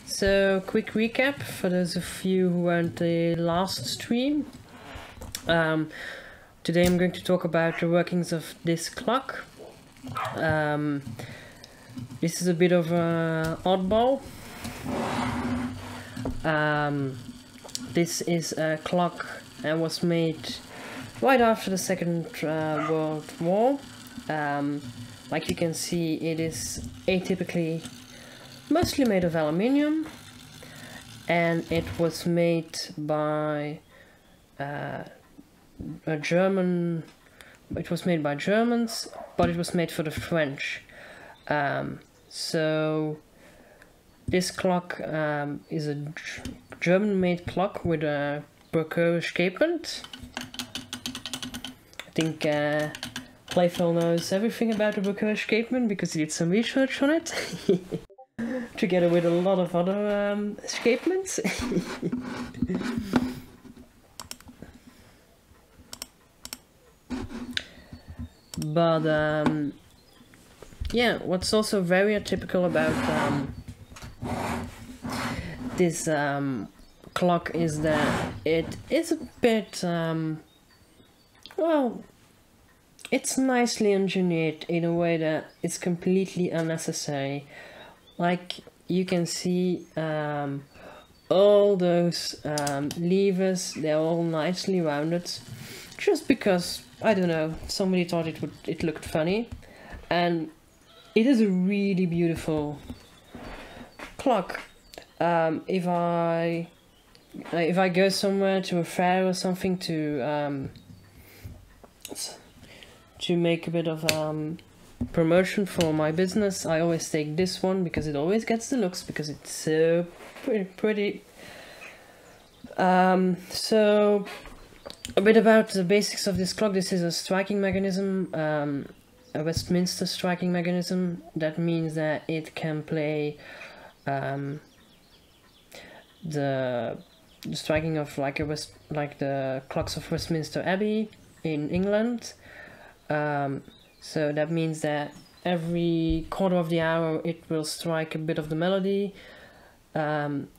So, quick recap for those of you who weren't the last stream. Today I'm going to talk about the workings of this clock. This is a bit of an oddball. This is a clock that was made right after the Second World War. Like you can see, it is atypically mostly made of aluminium, and it was made by a German. It was made by Germans, but it was made for the French. So this clock is a German-made clock with a Brocaud escapement. I think Playful knows everything about the Brocaud escapement because he did some research on it, together with a lot of other escapements. But yeah, what's also very atypical about this clock is that it is a bit, well, it's nicely engineered in a way that it's completely unnecessary. Like you can see all those levers, they're all nicely rounded, just because, I don't know, somebody thought it looked funny. And it is a really beautiful clock. If I go somewhere to a fair or something to make a bit of promotion for my business, I always take this one because it always gets the looks, because it's so pretty. So a bit about the basics of this clock. This is a striking mechanism, a Westminster striking mechanism. That means that it can play the striking of like the clocks of Westminster Abbey in England. So that means that every quarter of the hour it will strike a bit of the melody, and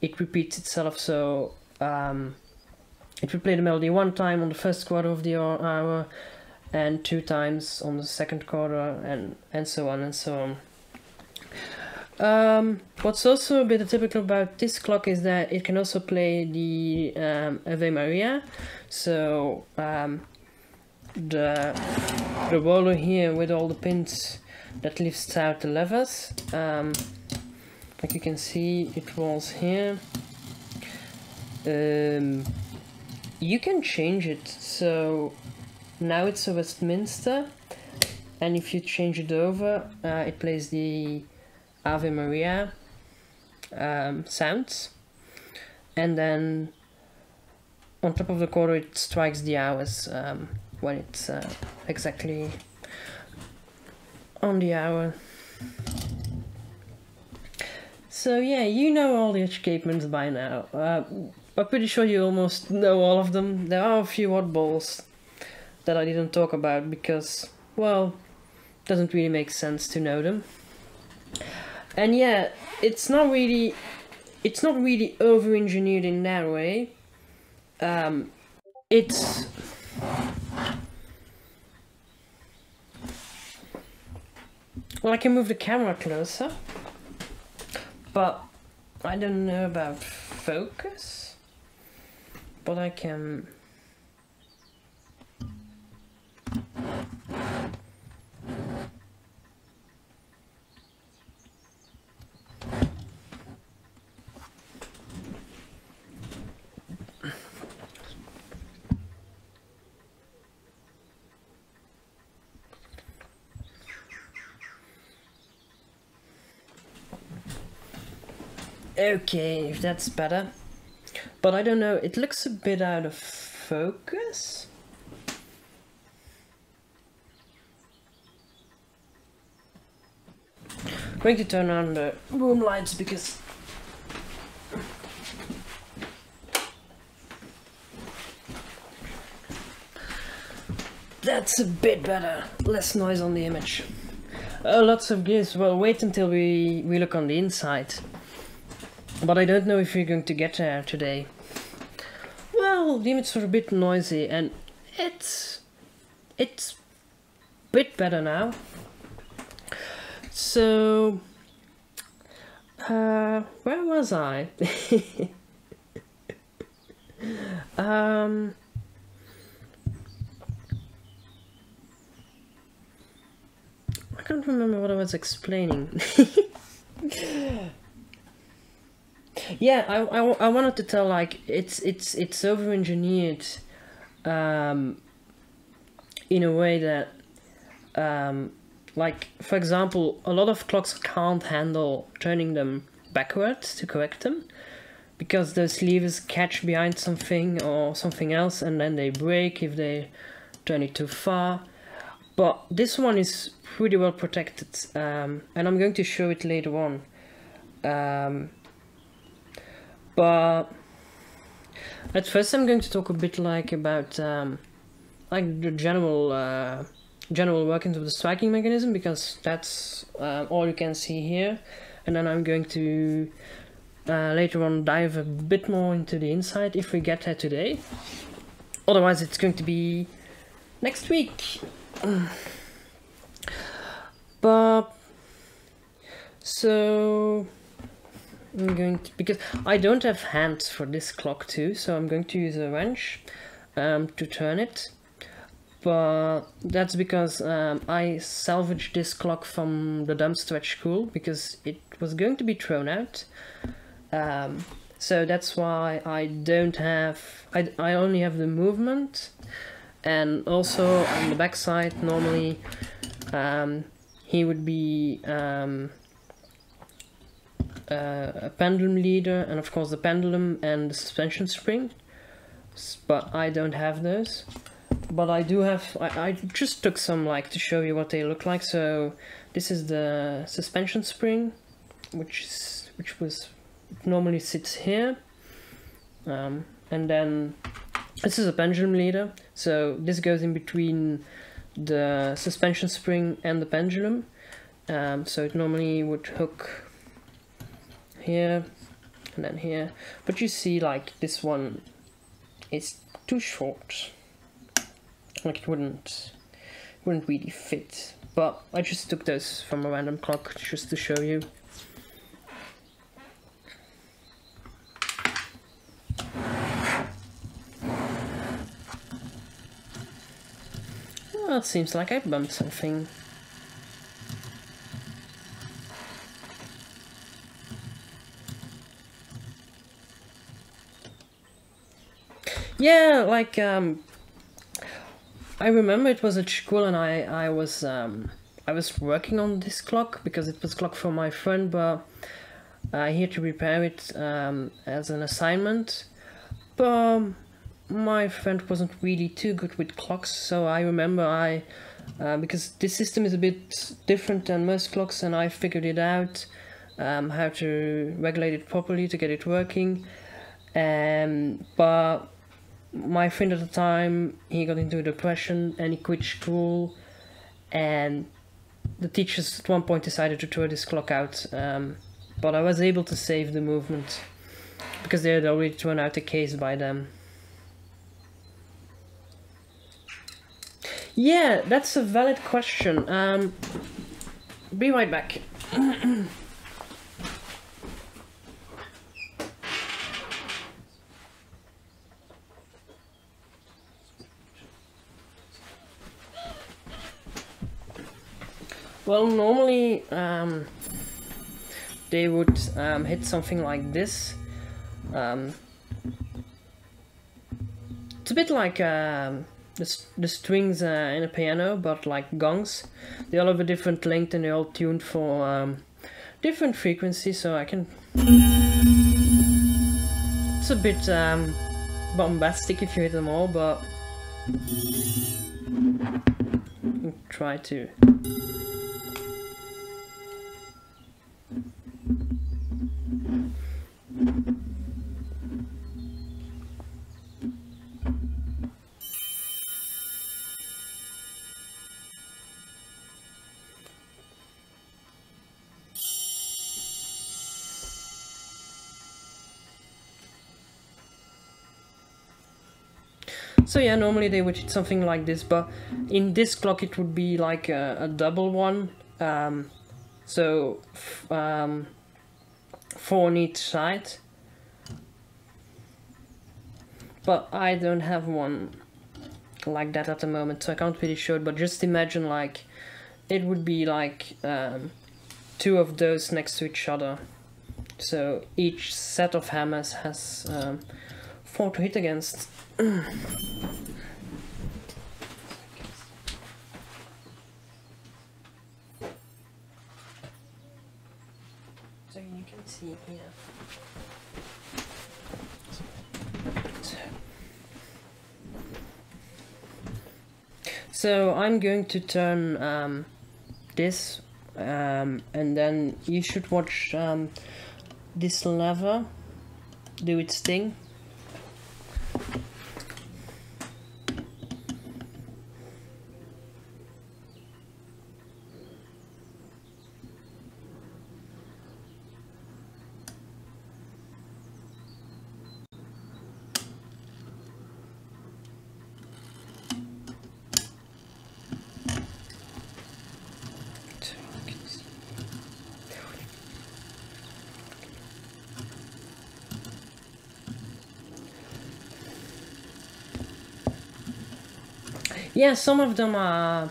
it repeats itself. So it will play the melody one time on the first quarter of the hour, and 2 times on the second quarter, and so on and so on. What's also a bit atypical about this clock is that it can also play the Ave Maria. So the roller here with all the pins that lifts out the levers, like you can see, it rolls here. You can change it, so now it's a Westminster, and if you change it over, it plays the Ave Maria sounds, and then on top of the quarter it strikes the hours when it's exactly on the hour. So yeah, you know all the escapements by now. I'm pretty sure you almost know all of them. There are a few oddballs that I didn't talk about because, well, it doesn't really make sense to know them. And yeah, it's not really over-engineered in that way. It's well, I can move the camera closer, but I don't know about focus, but I can. Okay, if that's better. But I don't know, it looks a bit out of focus. I'm going to turn on the room lights because that's a bit better. Less noise on the image. Oh, lots of gifts. Well, wait until we look on the inside. But I don't know if we're going to get there today. Well, the images are a bit noisy, and it's a bit better now. So, where was I? I can't remember what I was explaining. Yeah, I wanted to tell, like, it's over engineered in a way that like, for example, a lot of clocks can't handle turning them backwards to correct them, because those levers catch behind something or something else and then they break if they turn it too far. But this one is pretty well protected, and I'm going to show it later on. But at first I'm going to talk a bit like about like the general workings of the striking mechanism, because that's all you can see here, and then I'm going to later on dive a bit more into the inside if we get there today. Otherwise it's going to be next week. But so I'm going to, because I don't have hands for this clock too, so I'm going to use a wrench to turn it. But that's because I salvaged this clock from the dumpster at school because it was going to be thrown out. So that's why I don't have, I only have the movement, and also on the back side normally he would be a pendulum leader, and of course the pendulum and the suspension spring, but I don't have those. But I do have, I just took some like to show you what they look like. So this is the suspension spring, which normally sits here, and then this is a pendulum leader, so this goes in between the suspension spring and the pendulum. So it normally would hook here and then here, but you see, like, this one is too short, like it wouldn't really fit. But I just took those from a random clock just to show you. Well, it seems like I bumped something. Yeah, like I remember it was at school, and I was working on this clock because it was a clock for my friend, but he had to repair it as an assignment. But my friend wasn't really too good with clocks, so I remember because this system is a bit different than most clocks, and I figured it out how to regulate it properly to get it working. But my friend at the time, he got into a depression and he quit school, and the teachers at one point decided to throw this clock out, but I was able to save the movement because they had already thrown out the case by then. Yeah, that's a valid question. Be right back. Well, normally they would hit something like this. It's a bit like the strings in a piano, but like gongs. They all have a different length and they're all tuned for different frequencies, so I can... It's a bit bombastic if you hit them all, but try to... So yeah, normally they would hit something like this, but in this clock it would be like a double one. So 4 on each side. But I don't have one like that at the moment, so I can't really show it, but just imagine like it would be like 2 of those next to each other. So each set of hammers has 4 to hit against. So you can see here. So I'm going to turn this, and then you should watch this lever do its thing. Yeah, some of them are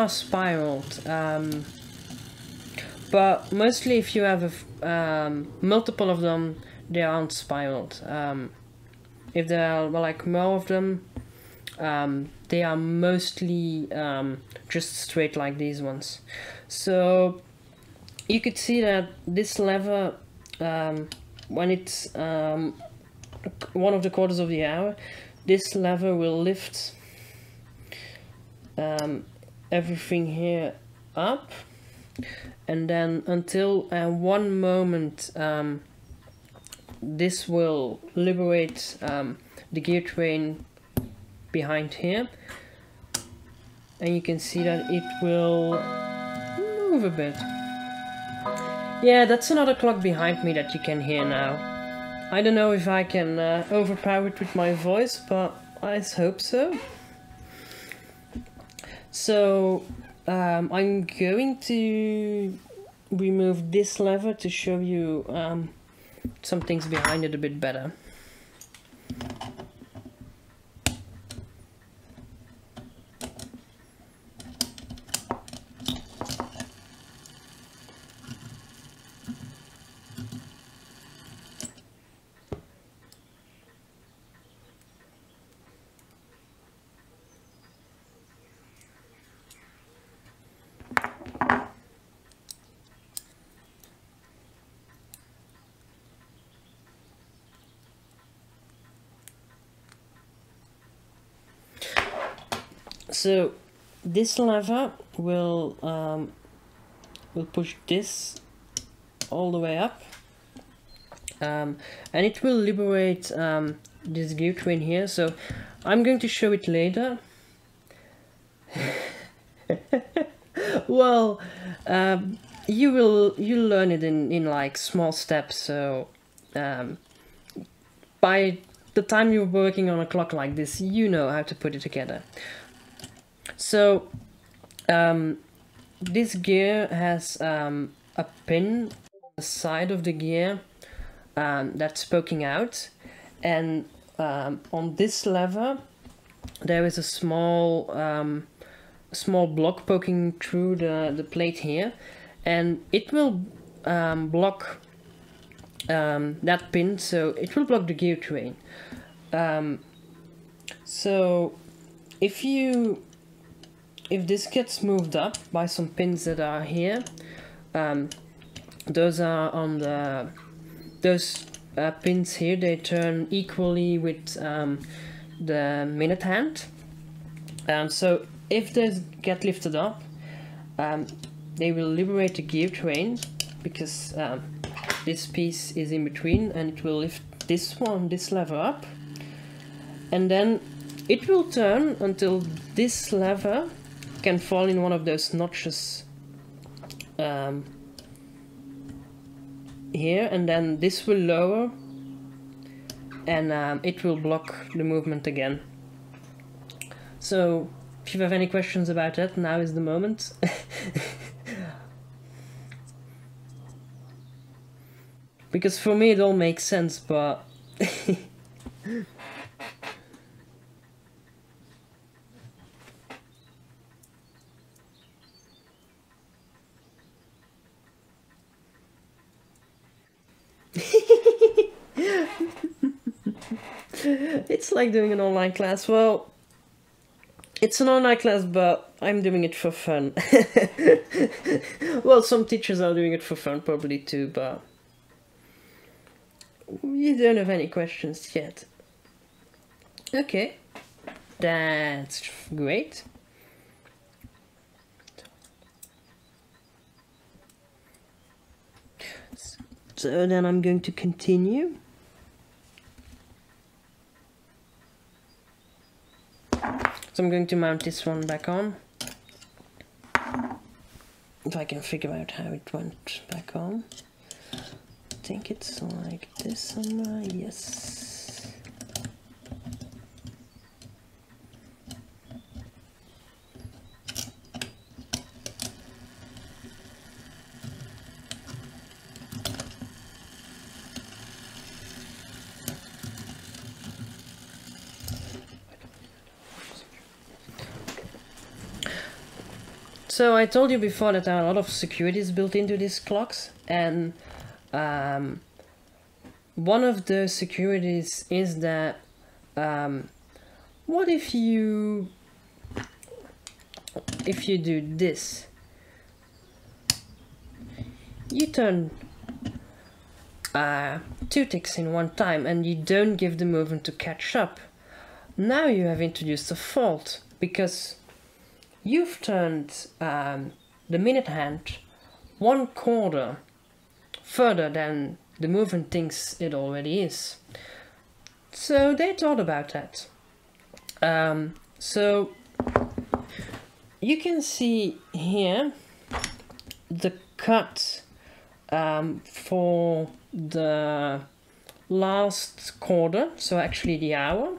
spiraled, but mostly if you have multiple of them, they aren't spiraled. If there are like more of them, they are mostly just straight like these ones. So you could see that this lever, when it's 1 of the quarters of the hour, this lever will lift everything here up, and then until 1 moment this will liberate the gear train behind here, and you can see that it will move a bit. Yeah, that's another clock behind me that you can hear now. I don't know if I can overpower it with my voice, but I hope so. So I'm going to remove this lever to show you some things behind it a bit better. So this lever will push this all the way up, and it will liberate this gear train here. So I'm going to show it later. Well, you'll learn it in like small steps. So by the time you're working on a clock like this, you know how to put it together. So this gear has a pin on the side of the gear that's poking out, and on this lever there is a small block poking through the plate here, and it will block that pin, so it will block the gear train. So if this gets moved up by some pins that are here, those are on those pins here, they turn equally with the minute hand. So if they get lifted up, they will liberate the gear train, because this piece is in between, and it will lift this lever up, and then it will turn until this lever can fall in one of those notches here, and then this will lower, and it will block the movement again. So if you have any questions about that, now is the moment. Because for me it all makes sense, but it's like doing an online class. Well, it's an online class, but I'm doing it for fun. Well, some teachers are doing it for fun probably too, but you don't have any questions yet. Okay, that's great. So then I'm going to continue. So I'm going to mount this one back on. If I can figure out how it went back on. I think it's like this somewhere, yes. So I told you before that there are a lot of securities built into these clocks, and one of the securities is that what if you do this? You turn 2 ticks in one time and you don't give the movement to catch up. Now you have introduced a fault, because you've turned the minute hand 1/4 further than the movement thinks it already is. So they thought about that. So you can see here the cut for the last quarter, so actually the hour,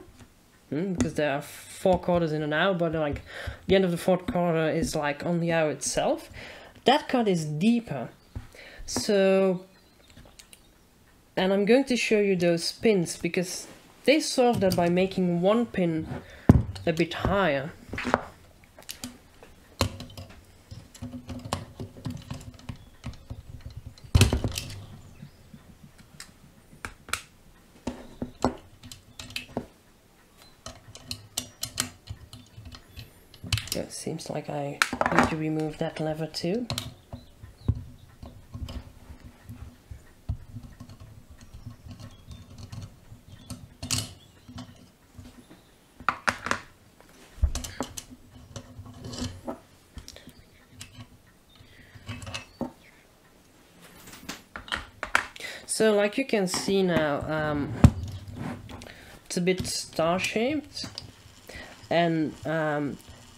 because there are 4 quarters in an hour, but like the end of the 4th quarter is like on the hour itself. That cut is deeper. So, and I'm going to show you those pins, because they solved that by making one pin a bit higher. It seems like I need to remove that lever too. So like you can see now, it's a bit star-shaped, and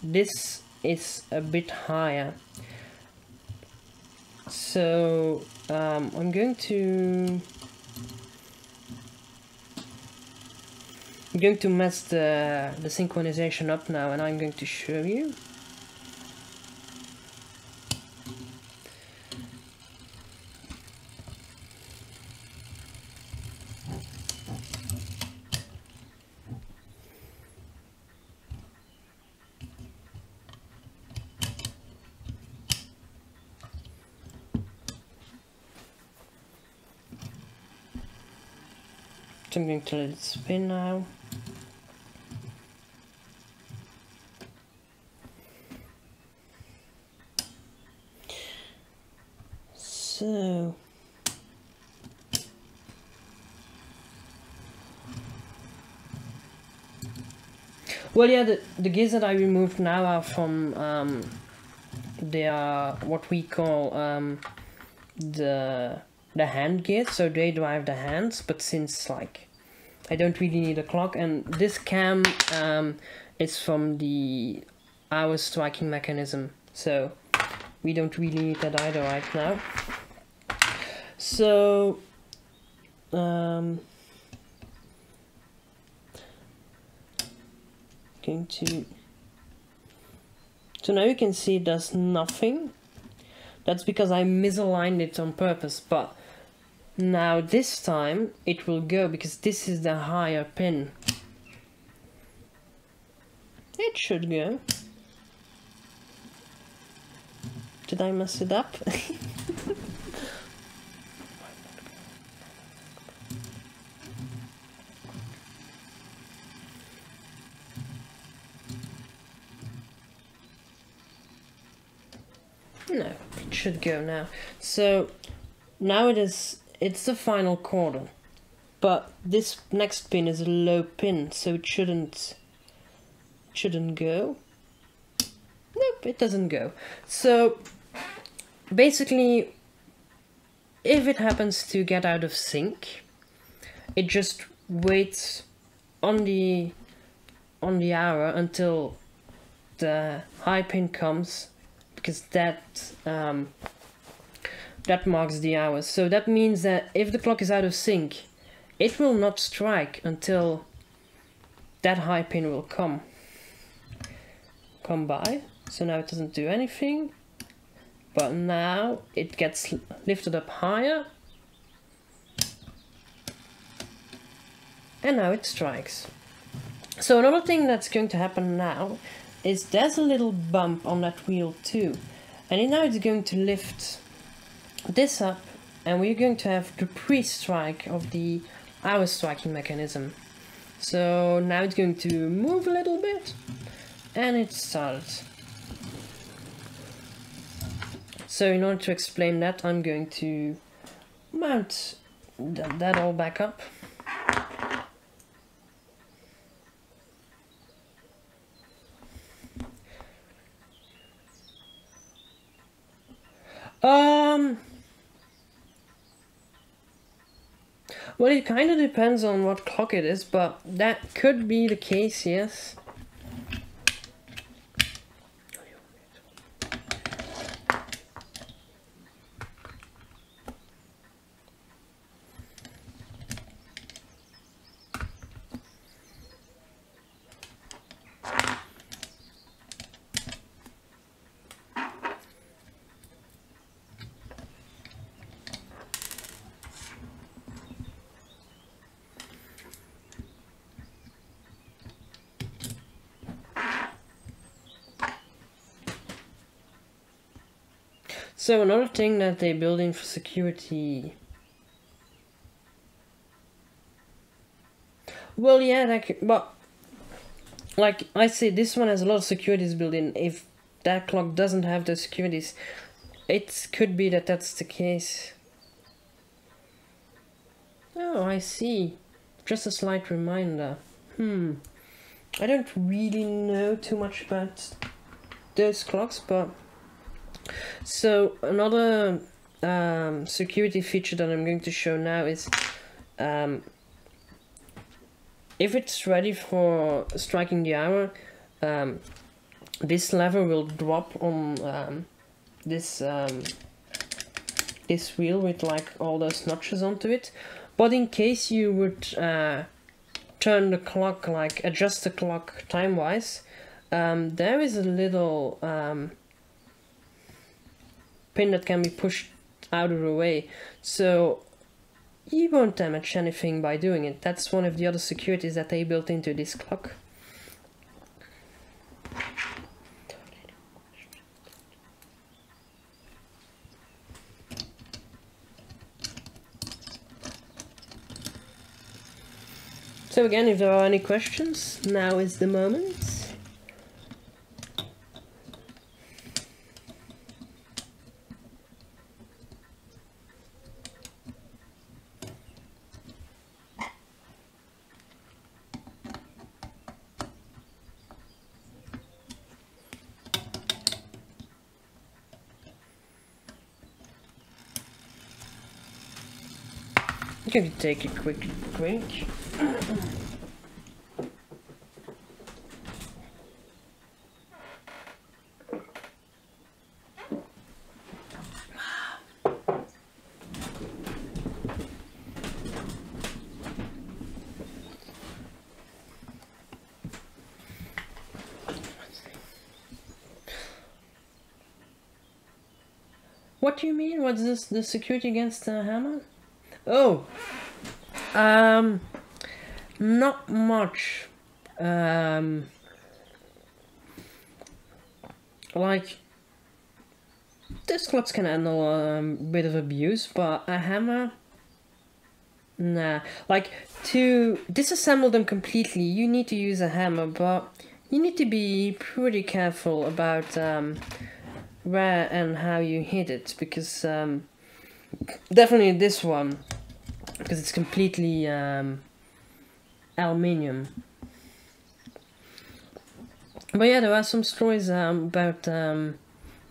this is a bit higher. So I'm going to mess the synchronization up now, and I'm going to show you. So I'm going to let it spin now. So well, yeah, the gears that I removed now are from they are what we call the hand gears, so they drive the hands. But since like I don't really need a clock, and this cam is from the hour striking mechanism, so we don't really need that either right now. So going to... So now you can see it does nothing. That's because I misaligned it on purpose, but now this time it will go because this is the higher pin. It should go. Did I mess it up? No, it should go now. So now it's the final quarter, but this next pin is a low pin, so it shouldn't go. Nope, it doesn't go. So basically, if it happens to get out of sync, it just waits on the hour until the high pin comes, because that marks the hours. So that means that if the clock is out of sync, it will not strike until that high pin will come by. So now it doesn't do anything, but now it gets lifted up higher, and now it strikes. So another thing that's going to happen now is there's a little bump on that wheel too, and now it's going to lift this up, and we're going to have the pre-strike of the hour striking mechanism. So now it's going to move a little bit, and it started. So in order to explain that, I'm going to mount that all back up. Well, it kind of depends on what clock it is, but that could be the case, yes. So another thing that they build in for security... Well, yeah, but like I say, this one has a lot of securities built in. If that clock doesn't have those securities, it could be that that's the case. Oh, I see. Just a slight reminder. I don't really know too much about those clocks, but... So another security feature that I'm going to show now is if it's ready for striking the hour, this lever will drop on this wheel with like all those notches onto it. But in case you would turn the clock, like adjust the clock time-wise, there is a little pin that can be pushed out of the way, so you won't damage anything by doing it. That's one of the other securities that they built into this clock. So again, if there are any questions, now is the moment. I'm going to take a quick drink. What do you mean? What's this? The security against the hammer? Oh, not much. Like, this clocks can handle a bit of abuse, but a hammer, nah. Like, to disassemble them completely, you need to use a hammer, but you need to be pretty careful about where and how you hit it, because definitely this one, because it's completely aluminium. But yeah, there are some stories about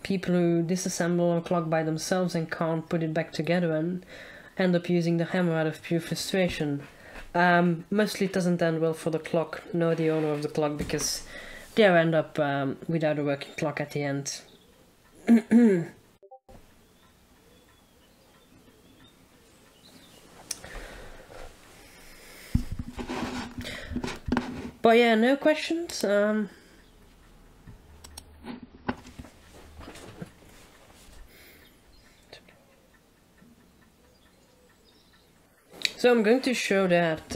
people who disassemble a clock by themselves and can't put it back together and end up using the hammer out of pure frustration. Mostly it doesn't end well for the clock, nor the owner of the clock, because they end up without a working clock at the end. But yeah, no questions. So I'm going to show that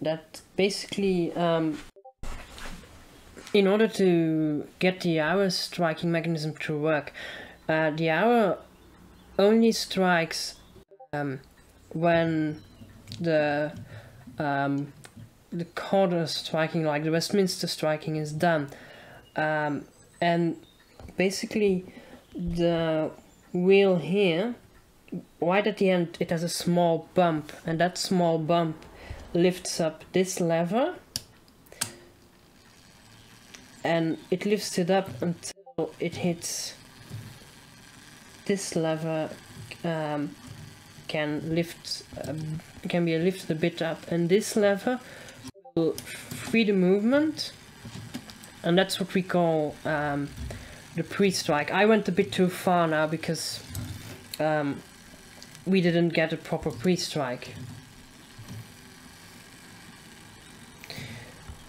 that basically in order to get the hour striking mechanism to work, the hour only strikes when the quarter striking, like the Westminster striking, is done, and basically the wheel here, right at the end, it has a small bump, and that small bump lifts up this lever, and it lifts it up until it hits this lever. Can be lifted a bit up, and this lever will free the movement, and that's what we call the pre-strike. I went a bit too far now because we didn't get a proper pre-strike.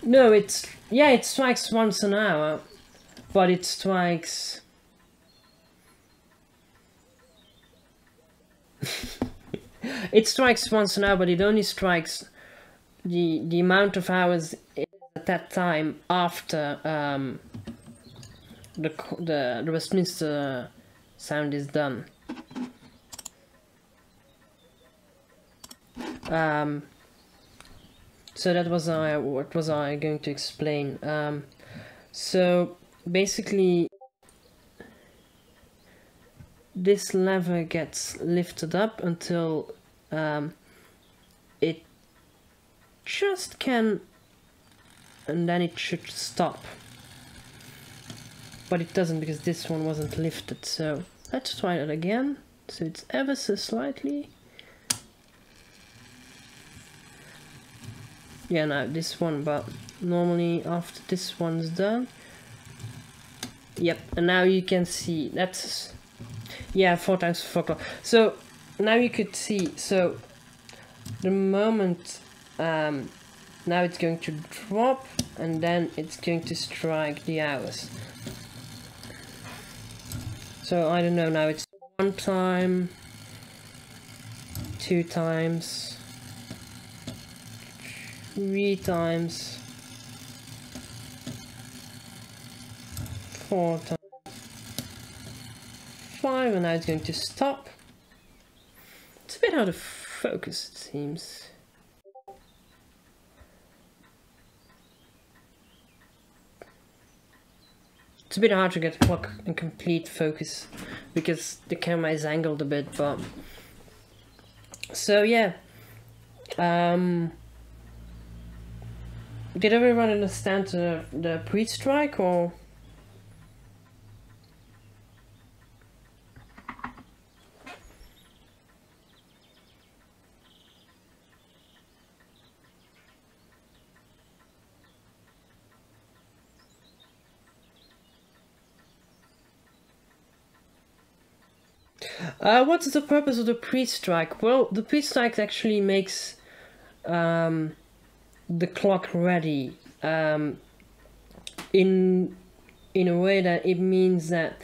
No, it strikes once an hour, but it strikes it strikes once an hour, but it only strikes the amount of hours at that time after the Westminster sound is done. So that was what was I going to explain? So basically, this lever gets lifted up until it just can, and then it should stop. But it doesn't, because this one wasn't lifted. So let's try that again. So it's ever so slightly. Yeah, now this one, but normally after this one's done. Yep, and now you can see that's, yeah, 4 times 4 o'clock. So now you could see, so the moment now it's going to drop, and then it's going to strike the hours. So I don't know, now it's 1 time, 2 times, 3 times, 4 times, 5, and now it's going to stop. It's a bit out of focus, it seems. It's a bit hard to get the clock in complete focus because the camera is angled a bit, but so yeah. Did everyone understand the pre-strike, or? What's the purpose of the pre-strike? Well, the pre-strike actually makes the clock ready in a way that it means that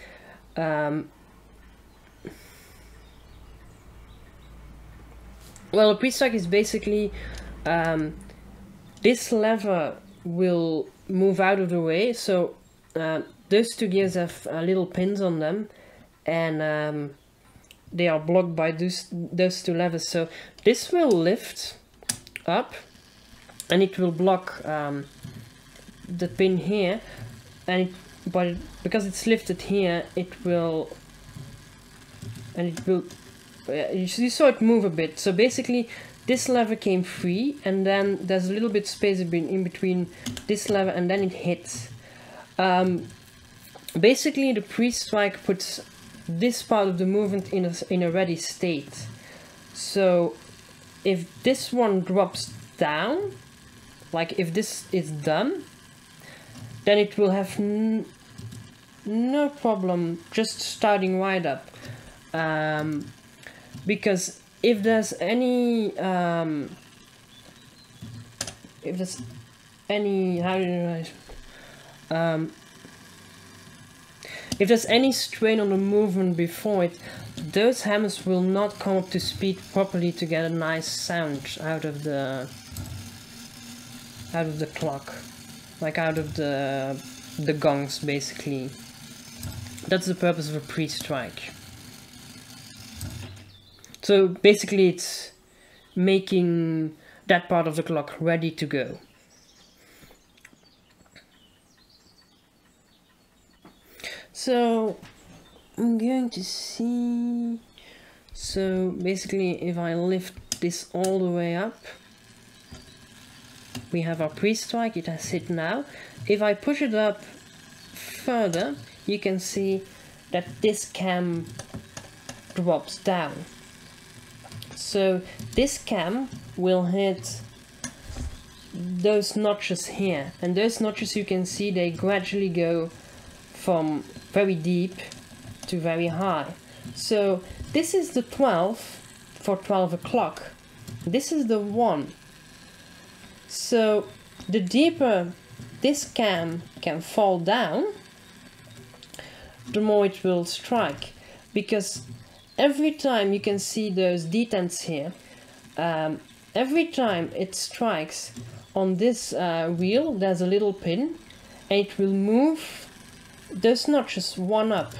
well, a pre-strike is basically this lever will move out of the way, so those two gears have little pins on them, and they are blocked by those two levers. So this will lift up, and it will block the pin here, and but because it's lifted here, it will, and it will. You saw it move a bit. So basically, this lever came free, and then there's a little bit space in between this lever, and then it hits. Basically, the pre-strike puts this part of the movement in a ready state. So if this one drops down, like if this is done, then it will have no problem just starting right up. Because if there's any how do you write? If there's any strain on the movement before it, those hammers will not come up to speed properly to get a nice sound out of the clock, like out of the gongs, basically. That's the purpose of a pre-strike. So basically it's making that part of the clock ready to go. So I'm going to see, so basically if I lift this all the way up, we have our pre-strike, it has hit now. If I push it up further, you can see that this cam drops down. So this cam will hit those notches here, and those notches, you can see, they gradually go from very deep to very high. So this is the 12 for 12 o'clock. This is the 1. So the deeper this cam can fall down, the more it will strike, because every time you can see those detents here, every time it strikes on this wheel, there's a little pin, and it will move those notches one up.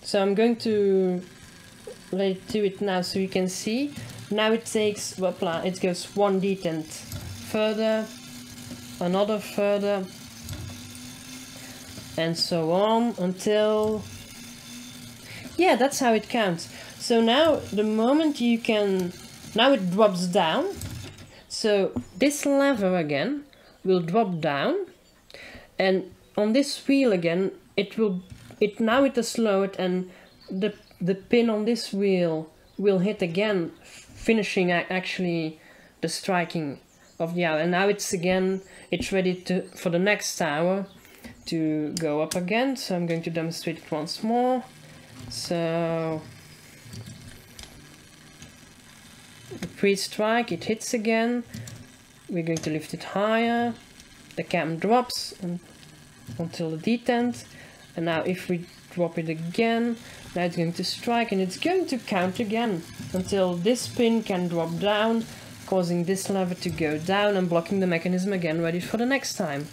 So I'm going to let it do it now so you can see. Now it takes, voila, it goes one detent further, another further, and so on until, yeah, that's how it counts. So now the moment you can, now it drops down. So this lever again will drop down, and on this wheel again, now it has slowed, and the pin on this wheel will hit again, finishing actually the striking of the hour. And now it's ready for the next hour to go up again. So I'm going to demonstrate it once more. So the pre-strike, it hits again. We're going to lift it higher. The cam drops until the detent, and now if we drop it again, now it's going to strike, and it's going to count again until this pin can drop down, causing this lever to go down and blocking the mechanism again, ready for the next time.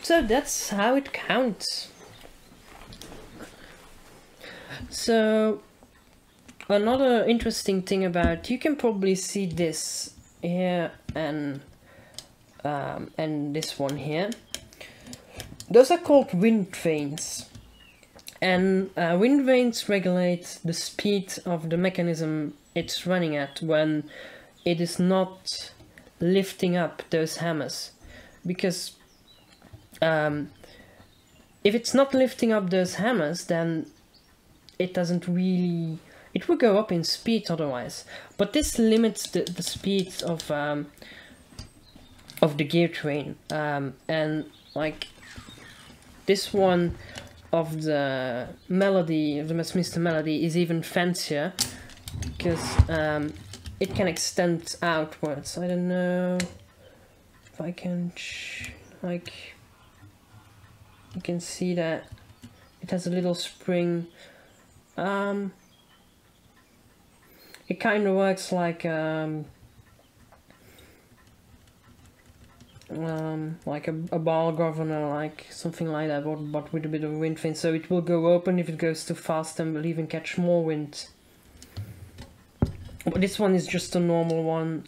So that's how it counts. So another interesting thing about, you can probably see this here and this one here. Those are called wind vanes, and wind vanes regulate the speed of the mechanism it's running at when it is not lifting up those hammers. Because if it's not lifting up those hammers, then it doesn't really, it will go up in speed otherwise. But this limits the speed of the gear train, and like this one of the melody, of the Westminster melody, is even fancier, because it can extend outwards. I don't know if I can, like, you can see that it has a little spring. It kind of works like a ball governor, like something like that, but with a bit of wind vane. So it will go open if it goes too fast and will even catch more wind. But this one is just a normal one,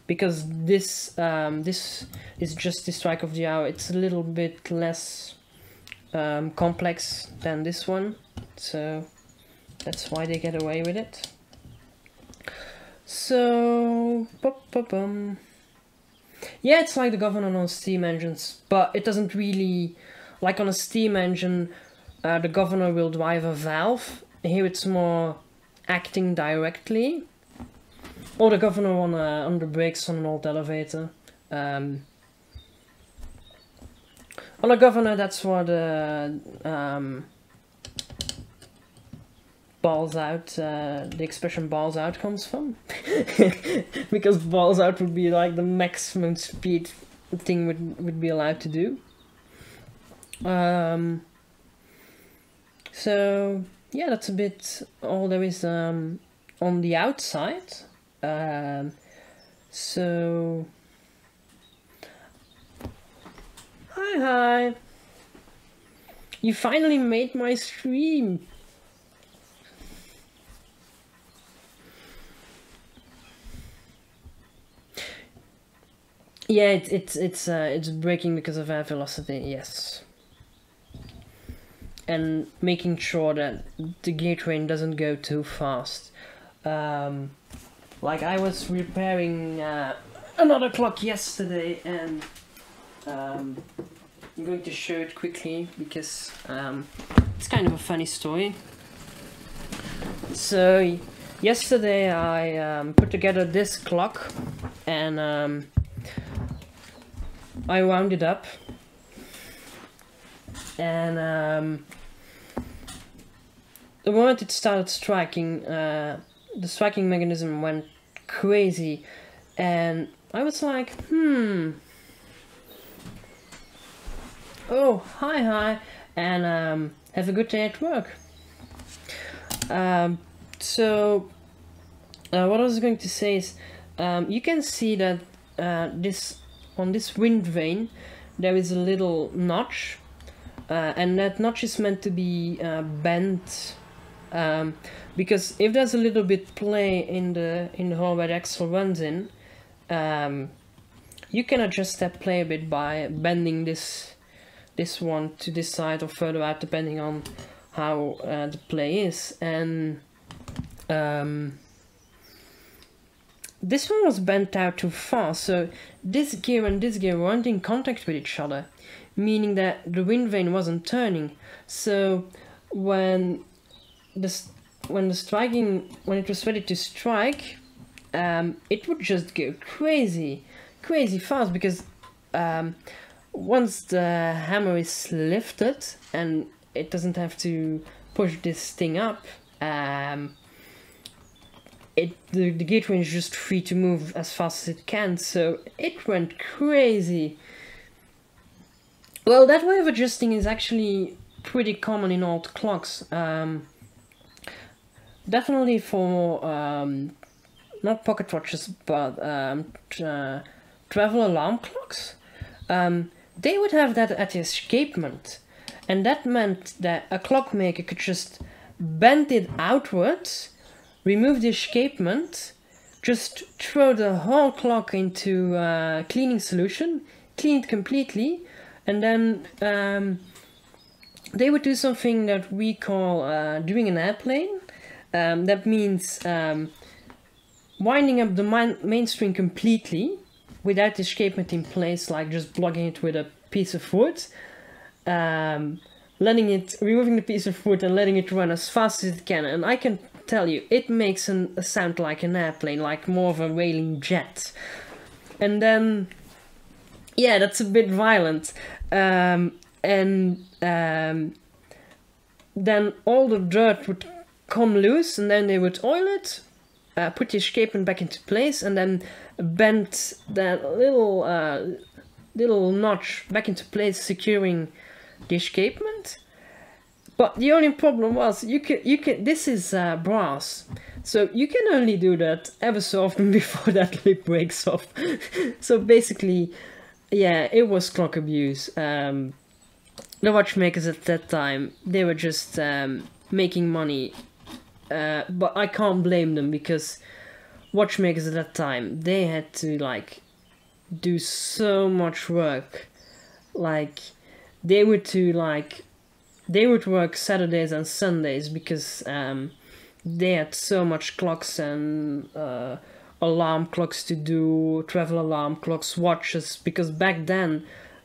because this this is just the strike of the hour. It's a little bit less complex than this one, so that's why they get away with it. So yeah, it's like the governor on steam engines, but it doesn't really, like on a steam engine, the governor will drive a valve. Here it's more acting directly. Or the governor on the brakes on an old elevator. On a governor, that's where the balls out, the expression balls out comes from. Because balls out would be like the maximum speed thing would be allowed to do. So yeah, that's a bit all there is on the outside. So hi, you finally made my stream. Yeah, it's braking because of air velocity, yes. And making sure that the gear train doesn't go too fast. Like I was repairing another clock yesterday, and I'm going to show it quickly because it's kind of a funny story. So yesterday I put together this clock, and I wound it up, and the moment it started striking, the striking mechanism went crazy, and I was like, oh, hi, and have a good day at work. So what I was going to say is, you can see that on this wind vane there is a little notch, and that notch is meant to be bent, because if there's a little bit play in the hole where the axle runs in, you can adjust that play a bit by bending this one to this side or further out, depending on how the play is. And this one was bent out too far, so this gear and this gear weren't in contact with each other, meaning that the wind vane wasn't turning. So when it was ready to strike, it would just go crazy fast, because once the hammer is lifted and it doesn't have to push this thing up, the gear train is just free to move as fast as it can, so it went crazy. Well, that way of adjusting is actually pretty common in old clocks. Definitely for not pocket watches, but travel alarm clocks. They would have that at the escapement, and that meant that a clockmaker could just bend it outwards, remove the escapement, just throw the whole clock into cleaning solution, clean it completely, and then they would do something that we call doing an airplane. That means winding up the main string completely without the escapement in place, like just blocking it with a piece of wood, removing the piece of wood and letting it run as fast as it can. And I can tell you, it makes a sound like an airplane, like more of a railing jet. And then, yeah, that's a bit violent. Then all the dirt would come loose, and then they would oil it, put the escapement back into place and then bent that little notch back into place, securing the escapement. But the only problem was you can this is brass, so you can only do that ever so often before that lip breaks off. So basically, yeah, it was clock abuse. The watchmakers at that time, they were just making money, but I can't blame them, because watchmakers at that time, they had to like do so much work. Like they would work Saturdays and Sundays because they had so much clocks and alarm clocks to do, travel alarm clocks, watches, because back then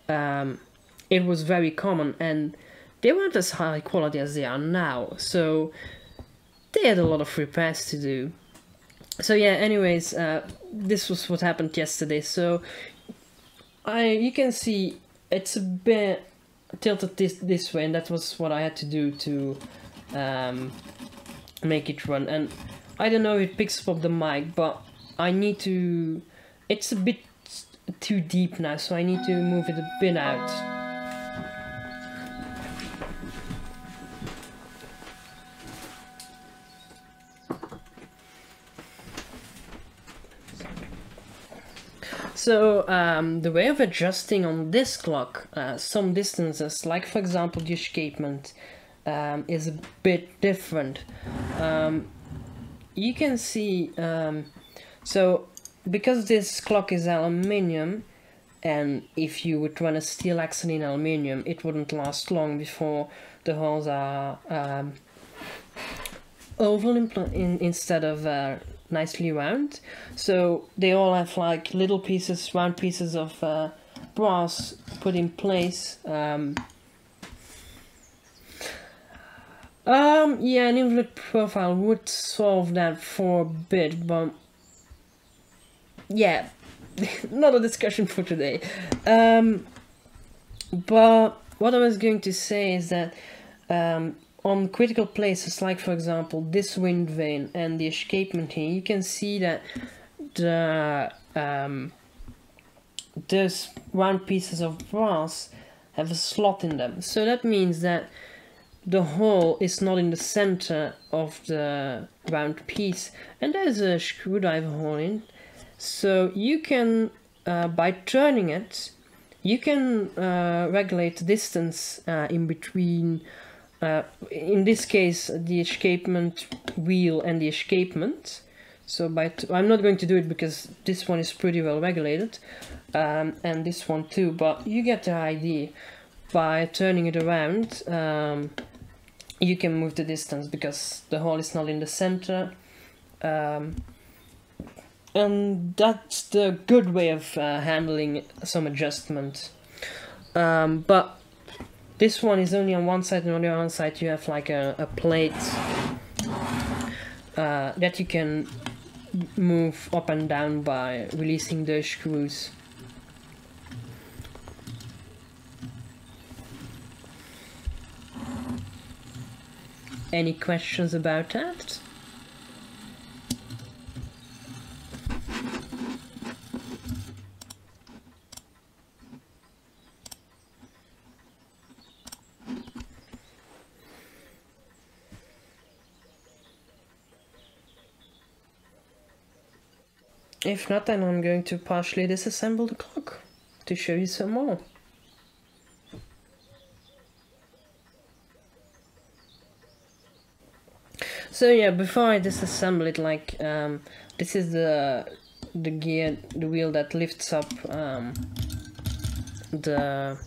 it was very common and they weren't as high quality as they are now, so they had a lot of repairs to do. So yeah, anyways, this was what happened yesterday. So you can see it's a bit tilted this way, and that was what I had to do to make it run. And I don't know if it picks up the mic, but I need to, it's a bit too deep now, so I need to move it a bit out. So the way of adjusting on this clock some distances, like for example the escapement, is a bit different. You can see, so because this clock is aluminium, and if you would run a steel axle in aluminium, it wouldn't last long before the holes are oval instead of nicely round. So they all have like little pieces, round pieces of brass put in place. Yeah, an invalid profile would solve that for a bit, but yeah, not a discussion for today. But what I was going to say is that on critical places, like for example this wind vane and the escapement here, you can see that the those round pieces of brass have a slot in them. So that means that the hole is not in the center of the round piece, and there's a screwdriver hole in. So you can, by turning it, you can regulate the distance in between, in this case, the escapement wheel and the escapement. So I'm not going to do it because this one is pretty well regulated, and this one too, but you get the idea. By turning it around, you can move the distance because the hole is not in the center, and that's the good way of handling some adjustment. But this one is only on one side, and on the other side you have like a plate that you can move up and down by releasing those screws. Any questions about that? If not, then I'm going to partially disassemble the clock to show you some more. So yeah, before I disassemble it, like this is the gear, the wheel that lifts up the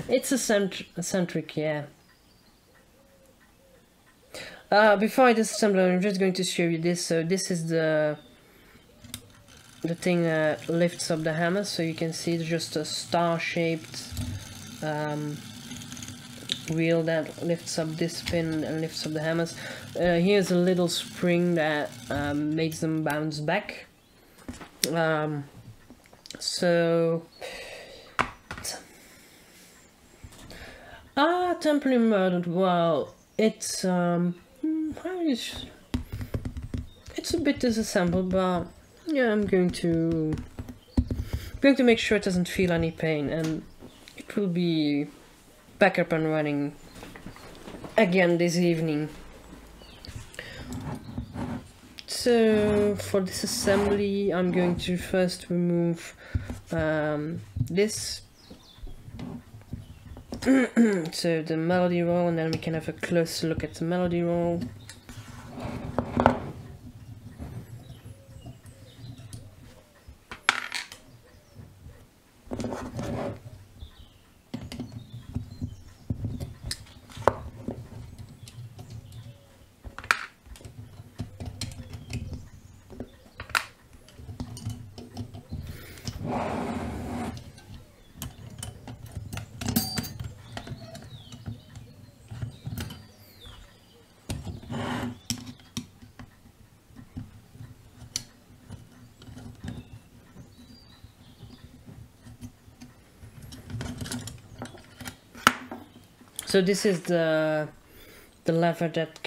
it's eccentric, yeah. Before I disassemble it, I'm just going to show you this. So this is the thing that lifts up the hammer, so you can see it's just a star-shaped wheel that lifts up this pin and lifts up the hammers. Here's a little spring that makes them bounce back. So temporarily murdered. Well, it's it's a bit disassembled, but yeah, I'm going to make sure it doesn't feel any pain, and it will be back up and running again this evening. So for this assembly, I'm going to first remove this, so the melody roll, and then we can have a closer look at the melody roll. So this is the lever that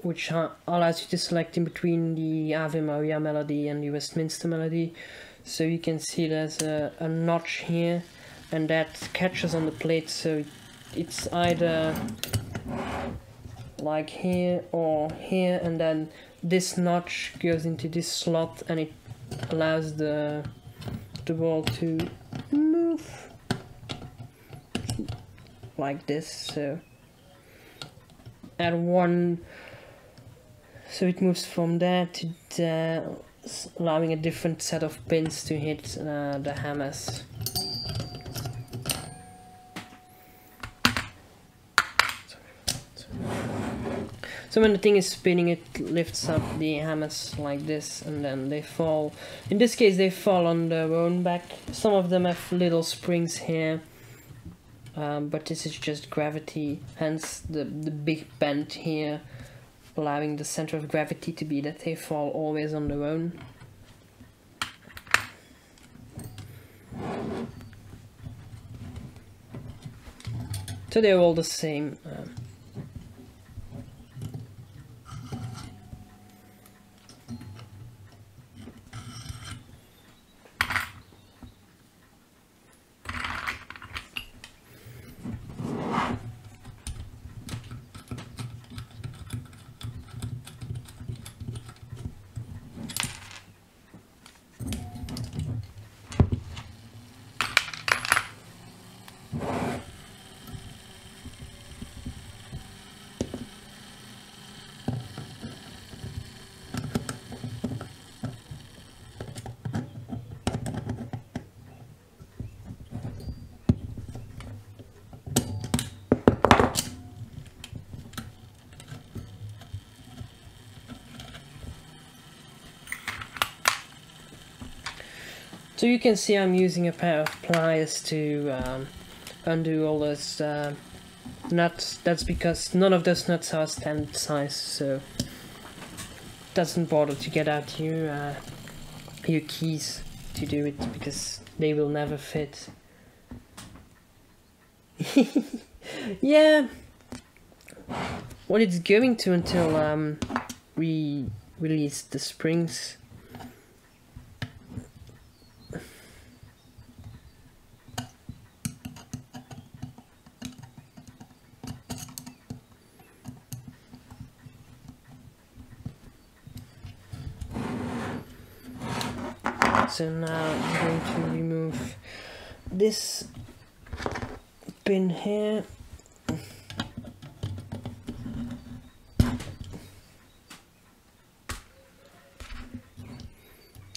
which allows you to select in between the Ave Maria melody and the Westminster melody. So you can see there's a notch here, and that catches on the plate, so it's either like here or here, and then this notch goes into this slot, and it allows the ball to move like this. So at one, so it moves from there to there, allowing a different set of pins to hit the hammers. So when the thing is spinning, it lifts up the hammers like this, and then they fall. In this case, they fall on their own back. Some of them have little springs here, but this is just gravity, hence the big bend here, allowing the center of gravity to be that they fall always on their own. So they're all the same. So you can see I'm using a pair of pliers to undo all those nuts. That's because none of those nuts are standard size, so it doesn't bother to get out your keys to do it, because they will never fit. Yeah, well, it's going to until we release the springs. So now I'm going to remove this pin here.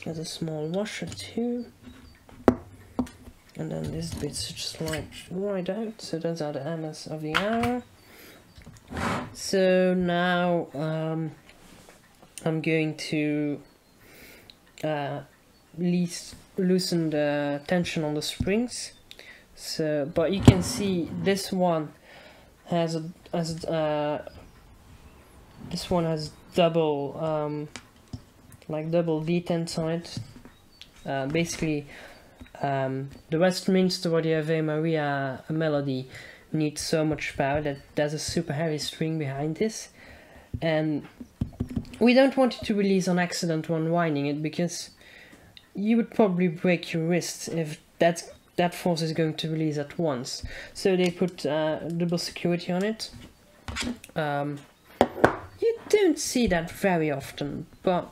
There's a small washer too. And then this bit's just slide right out. So those are the hammers of the hour. So now I'm going to loosen the tension on the springs. So, but you can see this one has this one has double like double detents on it. Basically, the Westminster or the Ave Maria melody need so much power that there's a super heavy string behind this, and we don't want it to release on accident when winding it, because you would probably break your wrist if that force is going to release at once. So they put double security on it. You don't see that very often, but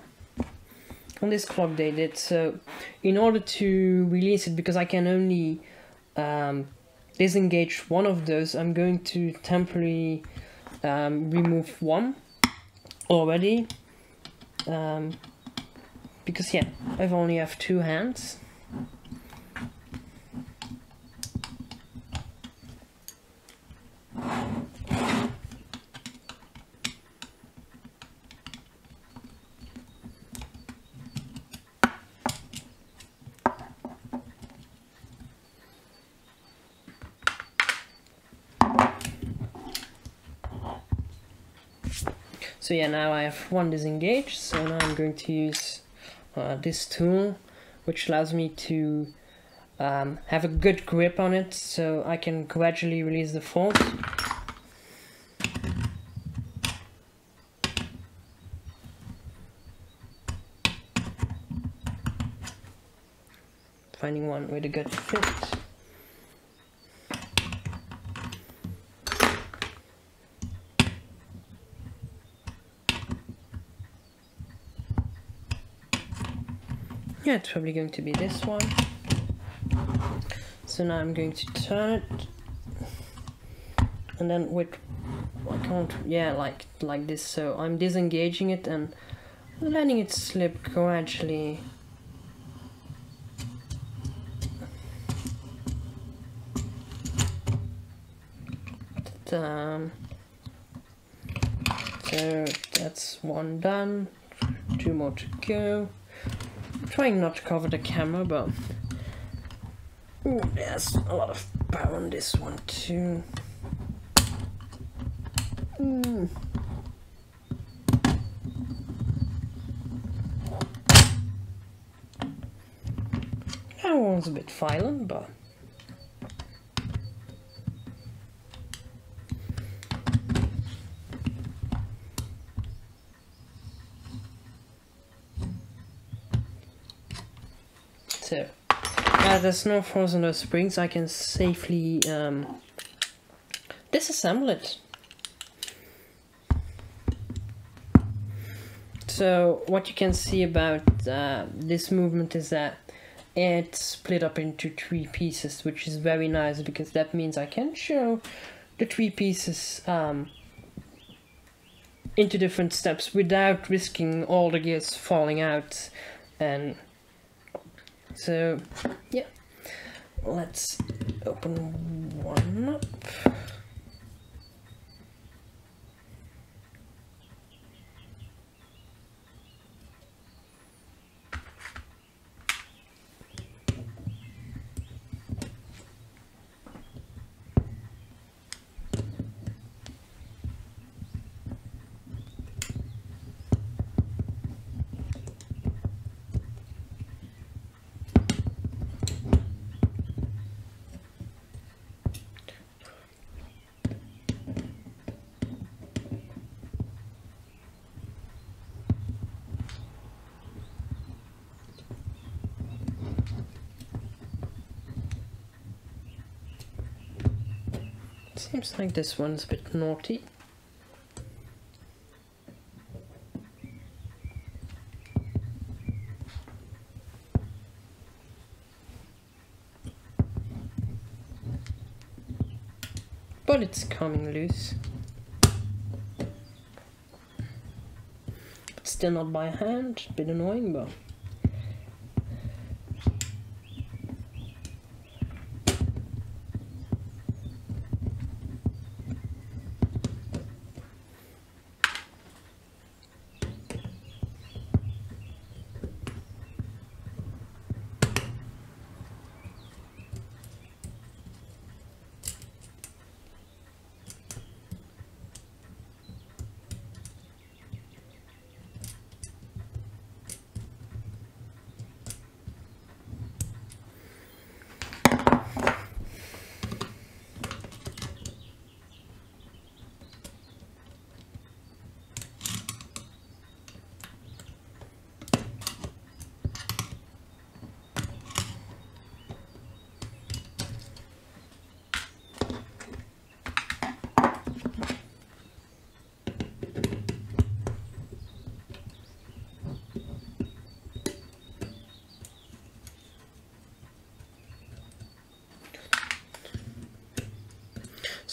on this clock they did. So in order to release it, because I can only disengage one of those, I'm going to temporarily remove one already, because yeah, I only have two hands. So yeah, now I have one disengaged, so now I'm going to use this tool, which allows me to have a good grip on it, so I can gradually release the force. Finding one with a good fit. Yeah, it's probably going to be this one. So now I'm going to turn it, and then with, I can't, yeah, like this. So I'm disengaging it and letting it slip gradually. So that's one done. Two more to go. I'm trying not to cover the camera, but ooh, there's a lot of power on this one too. That one's a bit violent, but so there's no force on those springs. I can safely disassemble it. So what you can see about this movement is that it's split up into 3 pieces, which is very nice, because that means I can show the 3 pieces into different steps without risking all the gears falling out. And so yeah, let's open one up. Seems like this one's a bit naughty. But it's coming loose. But still not by hand, a bit annoying, but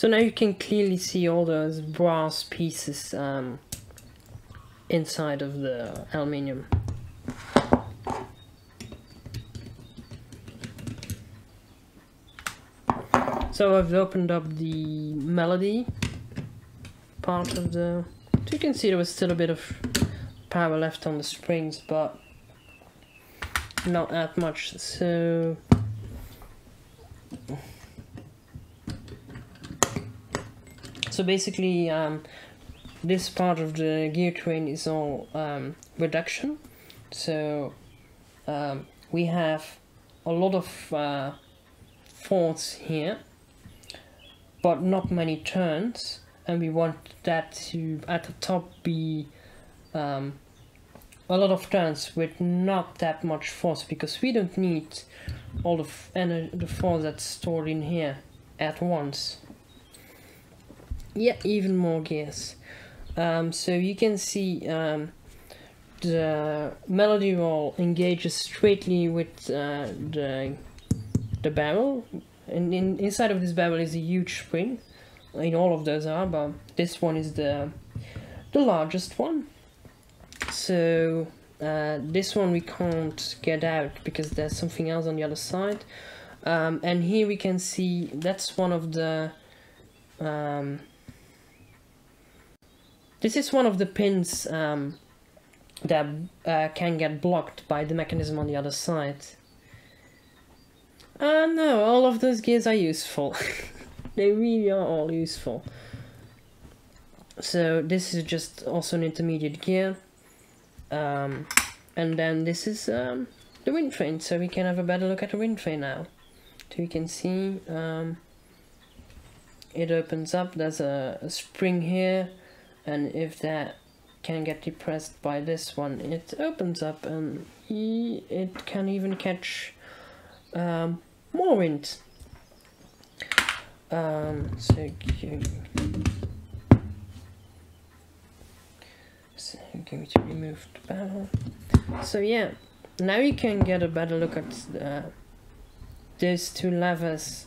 So now you can clearly see all those brass pieces inside of the aluminium. So I've opened up the melody part of the... So you can see there was still a bit of power left on the springs, but not that much. So basically this part of the gear train is all reduction. So we have a lot of force here, but not many turns, and we want that to at the top be a lot of turns with not that much force, because we don't need all of the force that's stored in here at once. Yeah, even more gears. So you can see the melody roll engages straightly with the barrel, and inside of this barrel is a huge spring. I mean, all of those are, but this one is the largest one. So this one we can't get out because there's something else on the other side. And here we can see that's one of the this is one of the pins that can get blocked by the mechanism on the other side. No, all of those gears are useful. They really are all useful. So this is just also an intermediate gear. And then this is the wind vane, so we can have a better look at the wind vane now. So you can see it opens up, there's a spring here, and if that can get depressed by this one, it opens up and it can even catch more wind. So I'm going to remove the barrel. So yeah, now you can get a better look at those two levers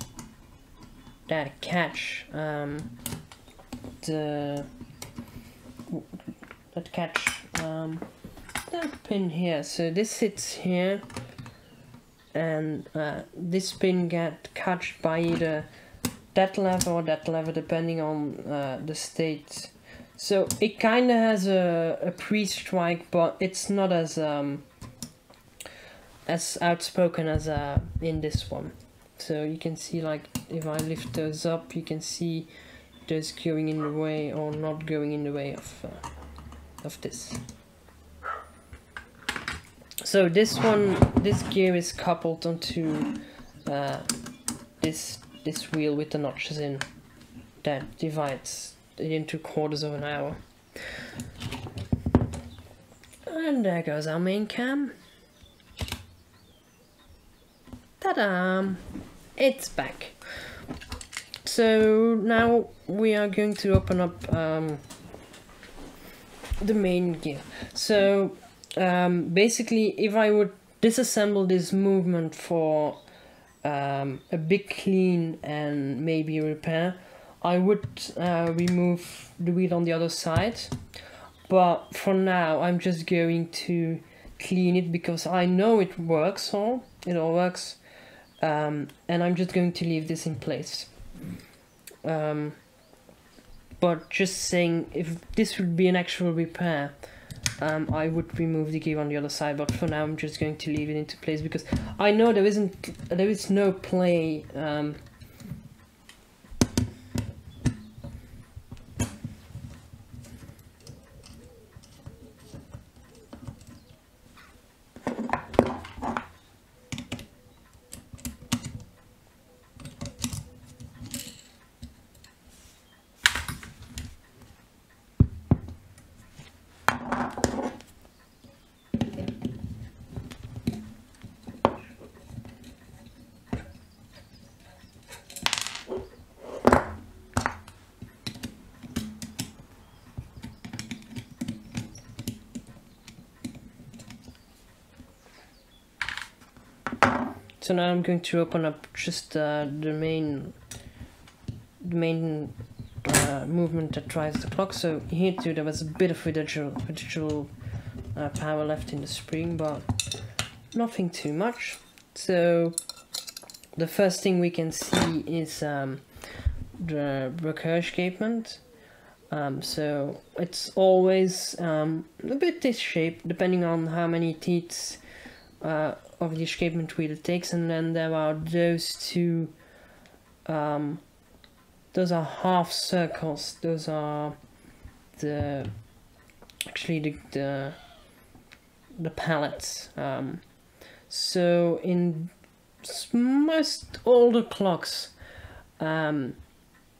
that catch that pin here. So this sits here, and this pin gets caught by either that lever or that lever, depending on the state. So it kind of has a pre-strike, but it's not as outspoken as in this one. So you can see, like, if I lift those up, you can see those going in the way or not going in the way of this. So this gear is coupled onto this wheel with the notches in that divides it into quarters of an hour. And there goes our main cam. Ta-da! It's back. So now we are going to open up the main gear. So basically, if I would disassemble this movement for a big clean and maybe repair, I would remove the wheel on the other side. But for now, I'm just going to clean it because I know it works. It all works. And I'm just going to leave this in place. But just saying, if this would be an actual repair, I would remove the gear on the other side, but for now I'm just going to leave it into place because I know there is no play So now I'm going to open up just the the main movement that drives the clock. So here too there was a bit of residual power left in the spring, but nothing too much. So the first thing we can see is the rocker escapement. So it's always a bit this shape, depending on how many teeth of the escapement wheel it takes, and then there are those two. Those are half circles. Those are the pallets. So in most older clocks,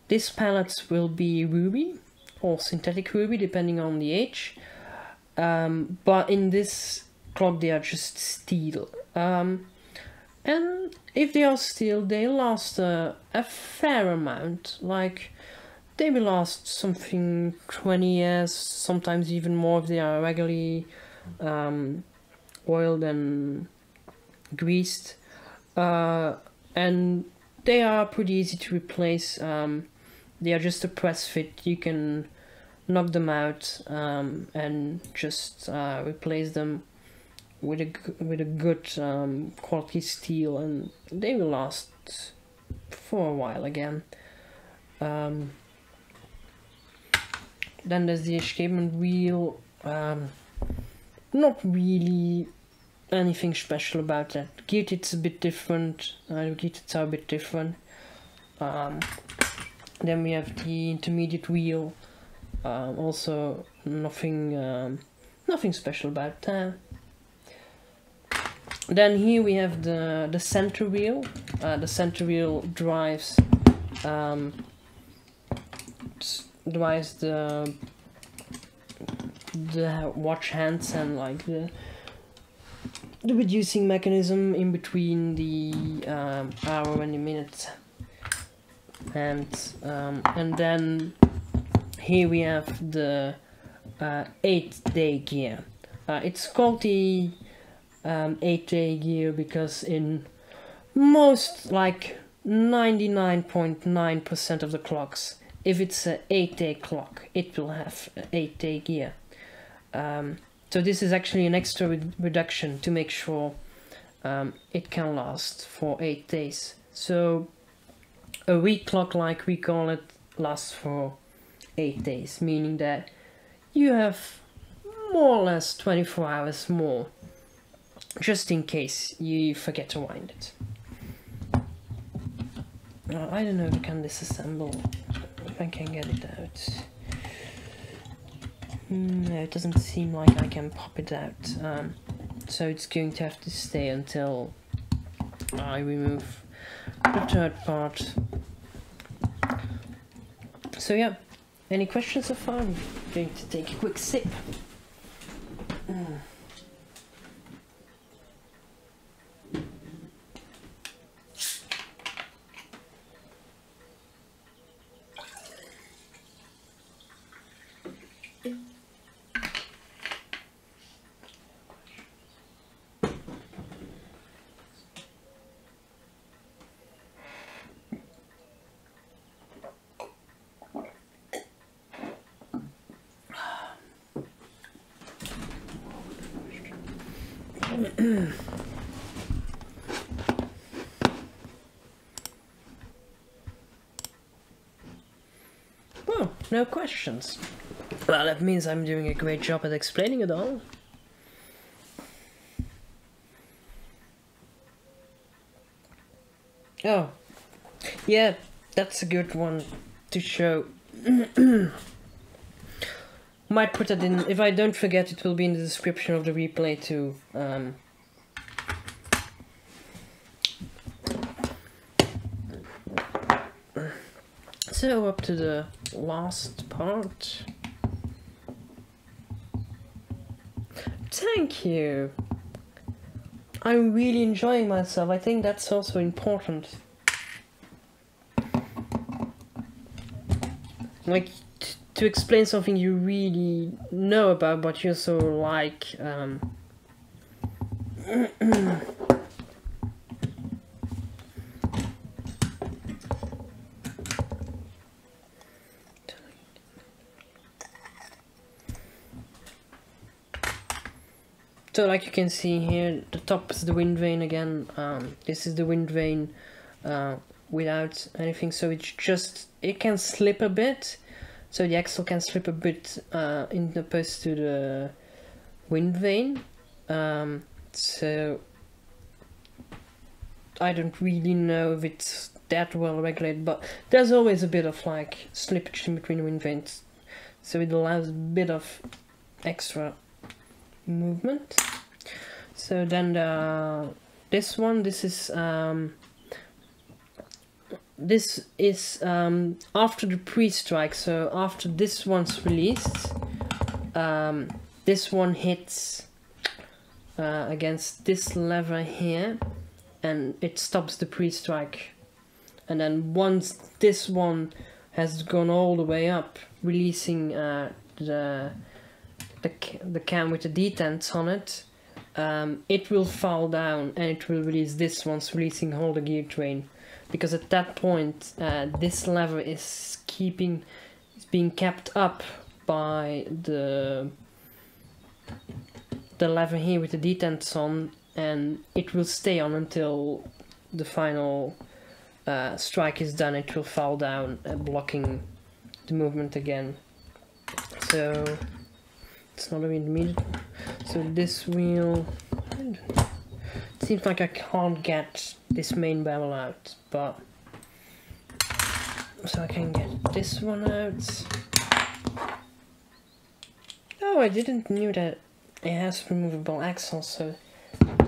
these pallets will be ruby or synthetic ruby, depending on the age. But in this clock, they are just steel. And if they are steel, they last a fair amount. Like, they will last something 20 years, sometimes even more if they are regularly oiled and greased. And they are pretty easy to replace. They are just a press fit. You can knock them out and just replace them with a good quality steel, and they will last for a while again. Then there's the escapement wheel. Not really anything special about that. Gear teeth's a bit different. Gear teeths are a bit different. Then we have the intermediate wheel. Also nothing special about that. Then here we have the center wheel. The center wheel drives the watch hands and like the reducing mechanism in between the hour and the minute. And then here we have the 8-day gear. It's called the 8-day gear because in most, like 99.9% of the clocks, if it's an 8-day clock, it will have an 8-day gear. So this is actually an extra reduction to make sure it can last for 8 days. So a week clock, like we call it, lasts for 8 days, meaning that you have more or less 24 hours more, just in case you forget to wind it. I don't know if I can disassemble, if I can get it out. No, it doesn't seem like I can pop it out. So it's going to have to stay until I remove the third part. So yeah, any questions so far? I'm going to take a quick sip. Well, no questions. Well, that means I'm doing a great job at explaining it all. Oh, yeah, that's a good one to show. Might put it in, if I don't forget, it will be in the description of the replay too. So up to the last part. Thank you. I'm really enjoying myself. I think that's also important. Like, to explain something you really know about, but you also like. So like you can see here, the top is the wind vane again. This is the wind vane without anything, so it can slip a bit. So the axle can slip a bit in opposed to the wind vane. So I don't really know if it's that well regulated, but there's always a bit of like slippage in between the wind vanes, so it allows a bit of extra movement. So then this is after the pre-strike, so after this one's released, this one hits against this lever here and it stops the pre-strike, and then once this one has gone all the way up, releasing the cam with the detents on it, it will fall down and it will release this one's releasing all the gear train, because at that point this lever is being kept up by the lever here with the detents on, and it will stay on until the final strike is done. It will fall down, blocking the movement again. So it's not really immediate. So this wheel, it seems like I can't get this main bevel out, but so I can get this one out. Oh, I didn't knew that it has removable axles, so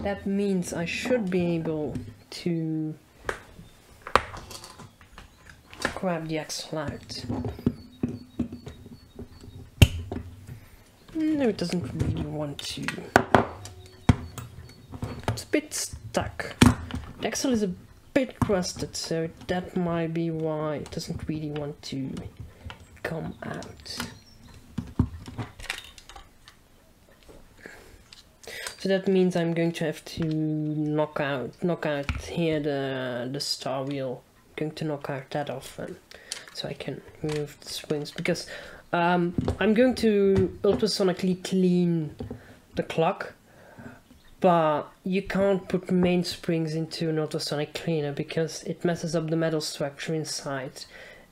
that means I should be able to grab the axle out. No, it doesn't really want to. It's a bit stuck. The axle is a bit rusted, so that might be why it doesn't really want to come out. So that means I'm going to have to knock out here the star wheel. I'm going to knock out that off, so I can remove the springs, because I'm going to ultrasonically clean the clock, but you can't put main springs into an ultrasonic cleaner because it messes up the metal structure inside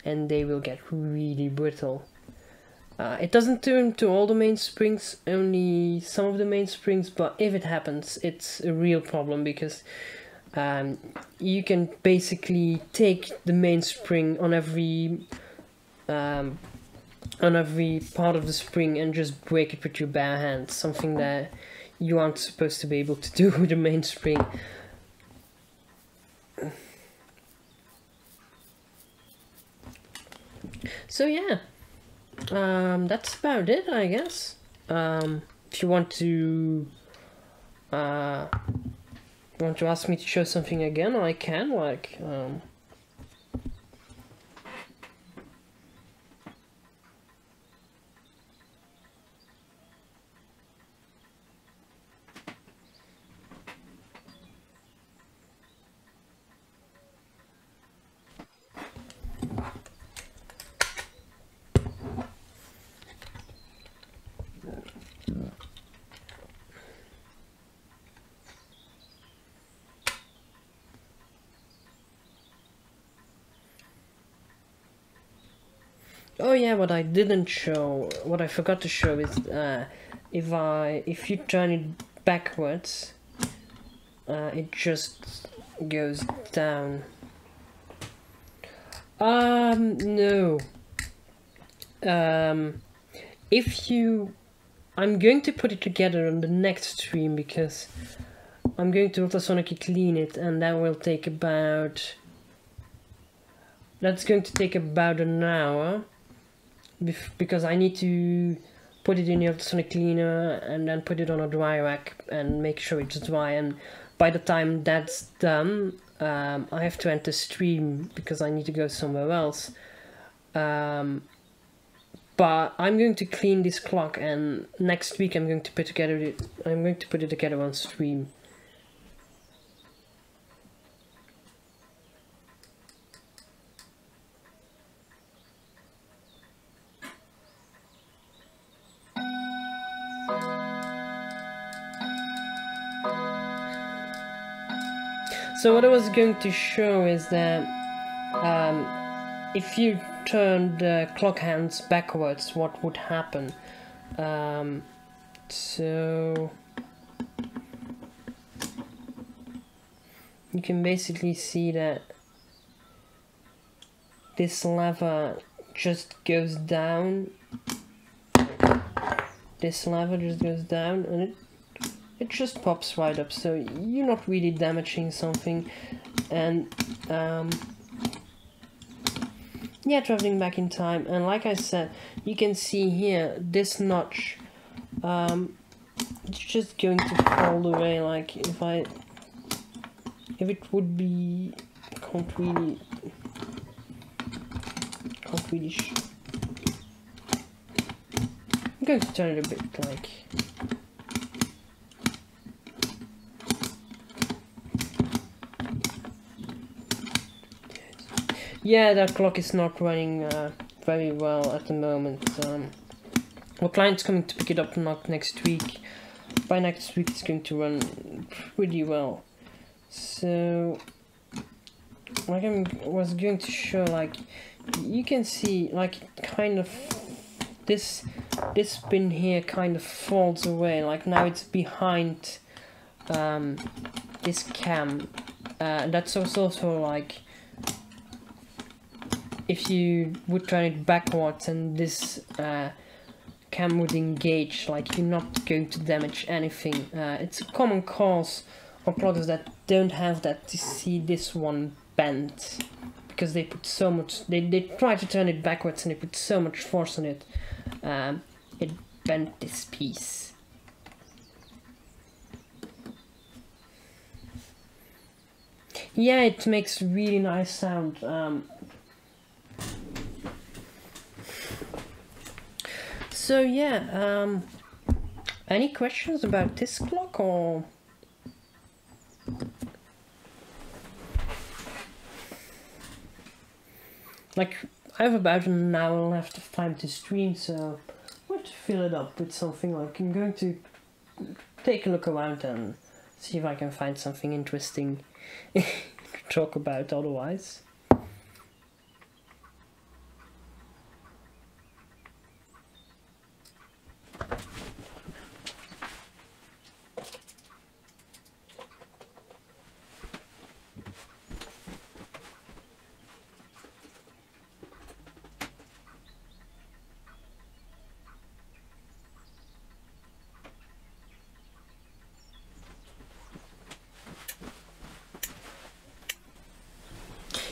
and they will get really brittle. It doesn't turn to all the mainsprings, only some of the mainsprings, but if it happens, it's a real problem, because you can basically take the mainspring on every part of the spring and just break it with your bare hands, something that you aren't supposed to be able to do with a mainspring. So yeah. That's about it, I guess. If you want to ask me to show something again, I can, like, oh yeah, what I forgot to show is if you turn it backwards, it just goes down. No. I'm going to put it together on the next stream, because I'm going to ultrasonically clean it, and that will take about... That's going to take about an hour, because I need to put it in the ultrasonic cleaner and then put it on a dry rack and make sure it's dry, and by the time that's done, I have to end the stream because I need to go somewhere else. But I'm going to clean this clock, and next week I'm going to put it together on stream. So what I was going to show is that if you turn the clock hands backwards, what would happen? So you can basically see that this lever just goes down. This lever just goes down, and it just pops right up. So you're not really damaging something, and yeah, traveling back in time. And like I said, you can see here this notch. It's just going to fall away. Like if it would be, can't really I'm going to turn it a bit, like yeah, that clock is not running very well at the moment. Our client's coming to pick it up next week. By next week it's going to run pretty well. So like I was going to show, like you can see, like kind of this pin here kind of falls away. Like now it's behind this cam. That's also like if you would turn it backwards and this cam would engage, like you're not going to damage anything. It's a common cause of clocks that don't have that to see this one bent, because they put so much, they try to turn it backwards and they put so much force on it. It bent this piece. Yeah, it makes really nice sound. So yeah, any questions about this clock, or like I have about an hour left of time to stream, so I want to fill it up with something. Like I'm going to take a look around and see if I can find something interesting to talk about otherwise.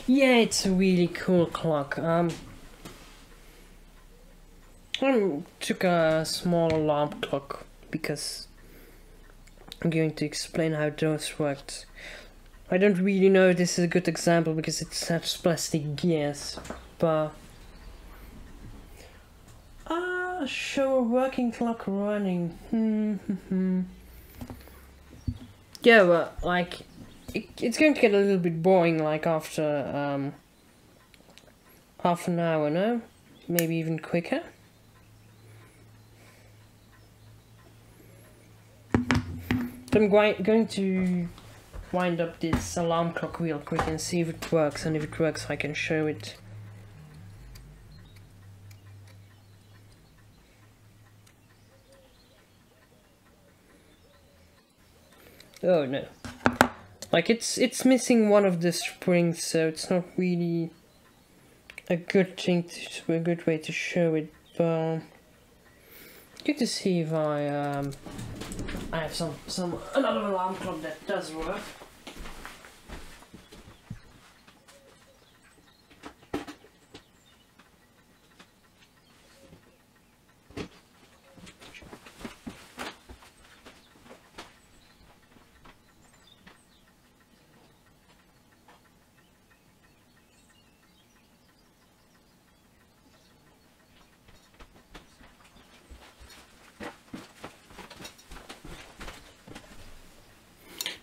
Yeah, it's a really cool clock. I took a small alarm clock because I'm going to explain how those worked. I don't really know if this is a good example because it has plastic gears, but show a working clock running. Yeah, well, like it's going to get a little bit boring, like after half an hour, no? Maybe even quicker. So I'm going to wind up this alarm clock real quick and see if it works, and if it works I can show it. Oh no. Like it's missing one of the springs, so it's not really a good thing a good way to show it, but good to see if I have another alarm clock that does work.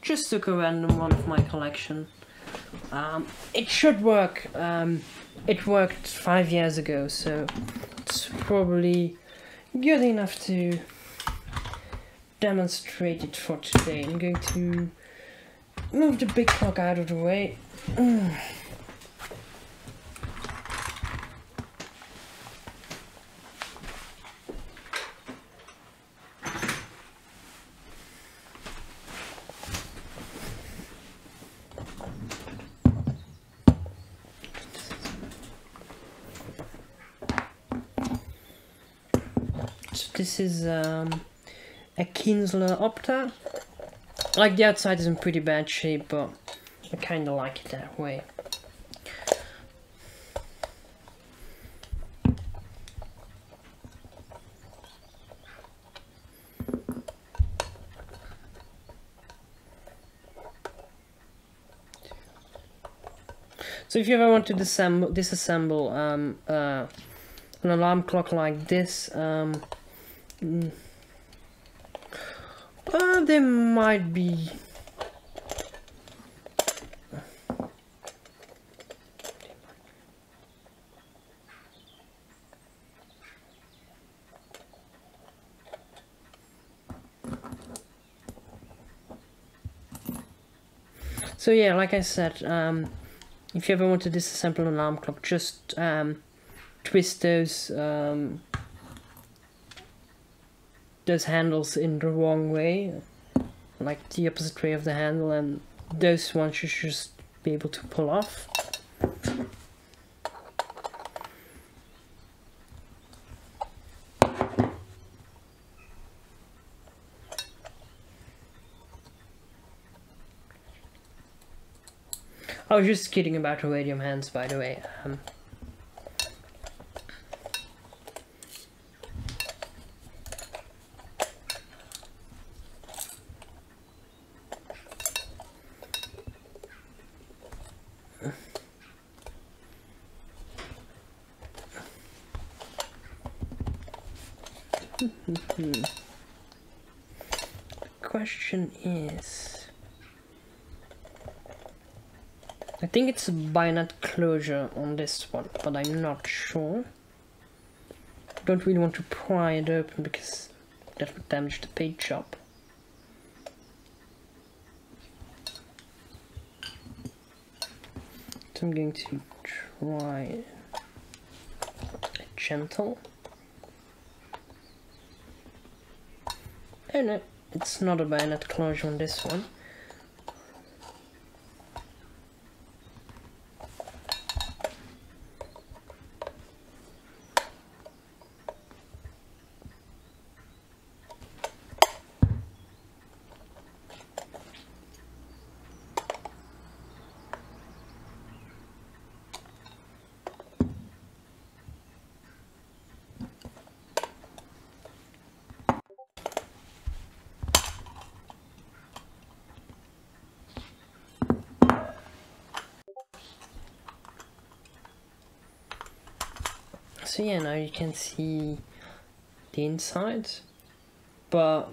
Just took a random one of my collection. It should work. It worked 5 years ago, so it's probably good enough to demonstrate it for today. I'm going to move the big clock out of the way. So this is a Kinsler Opta. Like, the outside is in pretty bad shape, but I kind of like it that way. So if you ever want to disassemble an alarm clock like this, there might be so yeah, like I said, if you ever want to disassemble an alarm clock, just twist those handles in the wrong way, like the opposite way of the handle, and those ones you should just be able to pull off. I was just kidding about the radium hands, by the way. Question is, I think it's a bayonet closure on this one, but I'm not sure. Don't really want to pry it open because that would damage the paint shop. So I'm going to try gentle. Oh no, it's not a bayonet closure on this one. So yeah, now you can see the inside, but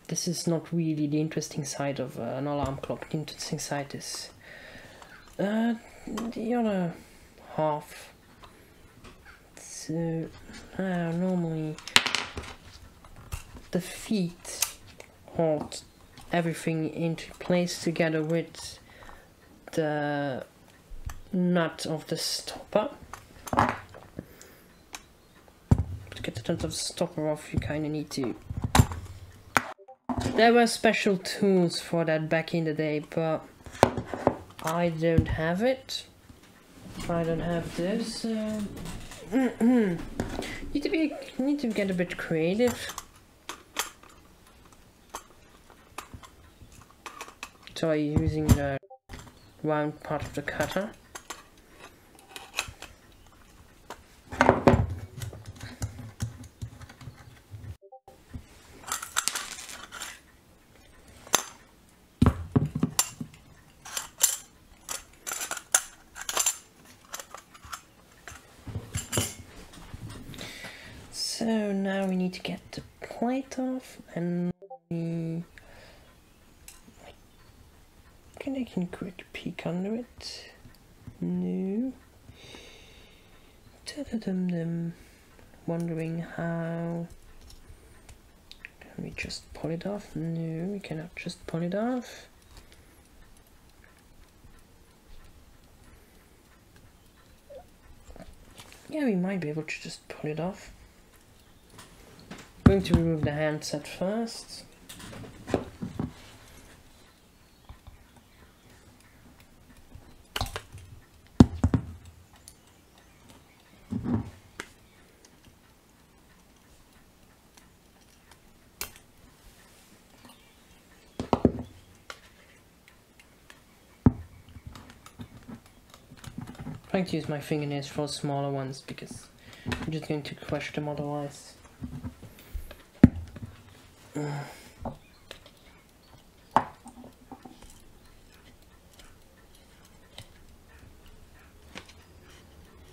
this is not really the interesting side of an alarm clock. The interesting side is the other half. So normally the feet hold everything into place together with the nut of the stopper. To get the nut of the stopper off, you kind of need to. There were special tools for that back in the day, but I don't have it. I don't have this. Need to get a bit creative. So I'm using the round part of the cutter. So now we need to get the plate off, and I can quick peek under it. No. Wondering how. Can we just pull it off? No, we cannot just pull it off. Yeah, we might be able to just pull it off. Going to remove the handset first. Trying to use my fingernails for smaller ones because I'm just going to crush them otherwise.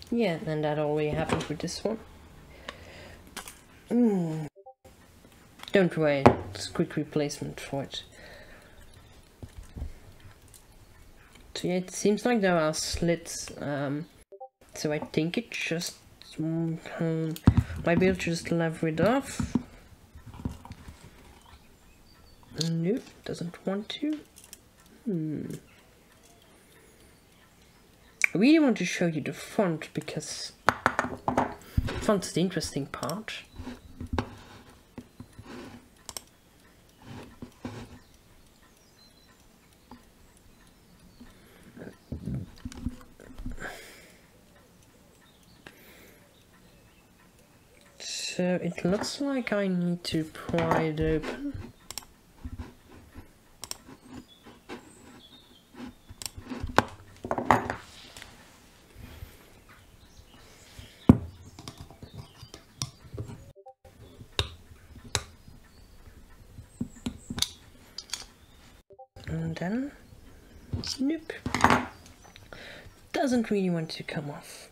Yeah, and that already happened with this one. Don't worry, it's a quick replacement for it. So yeah, it seems like there are slits, so I think it just might be able to just lever it off. Nope, doesn't want to. I really want to show you the font because the font is the interesting part. So it looks like I need to pry it open. And then, nope, doesn't really want to come off.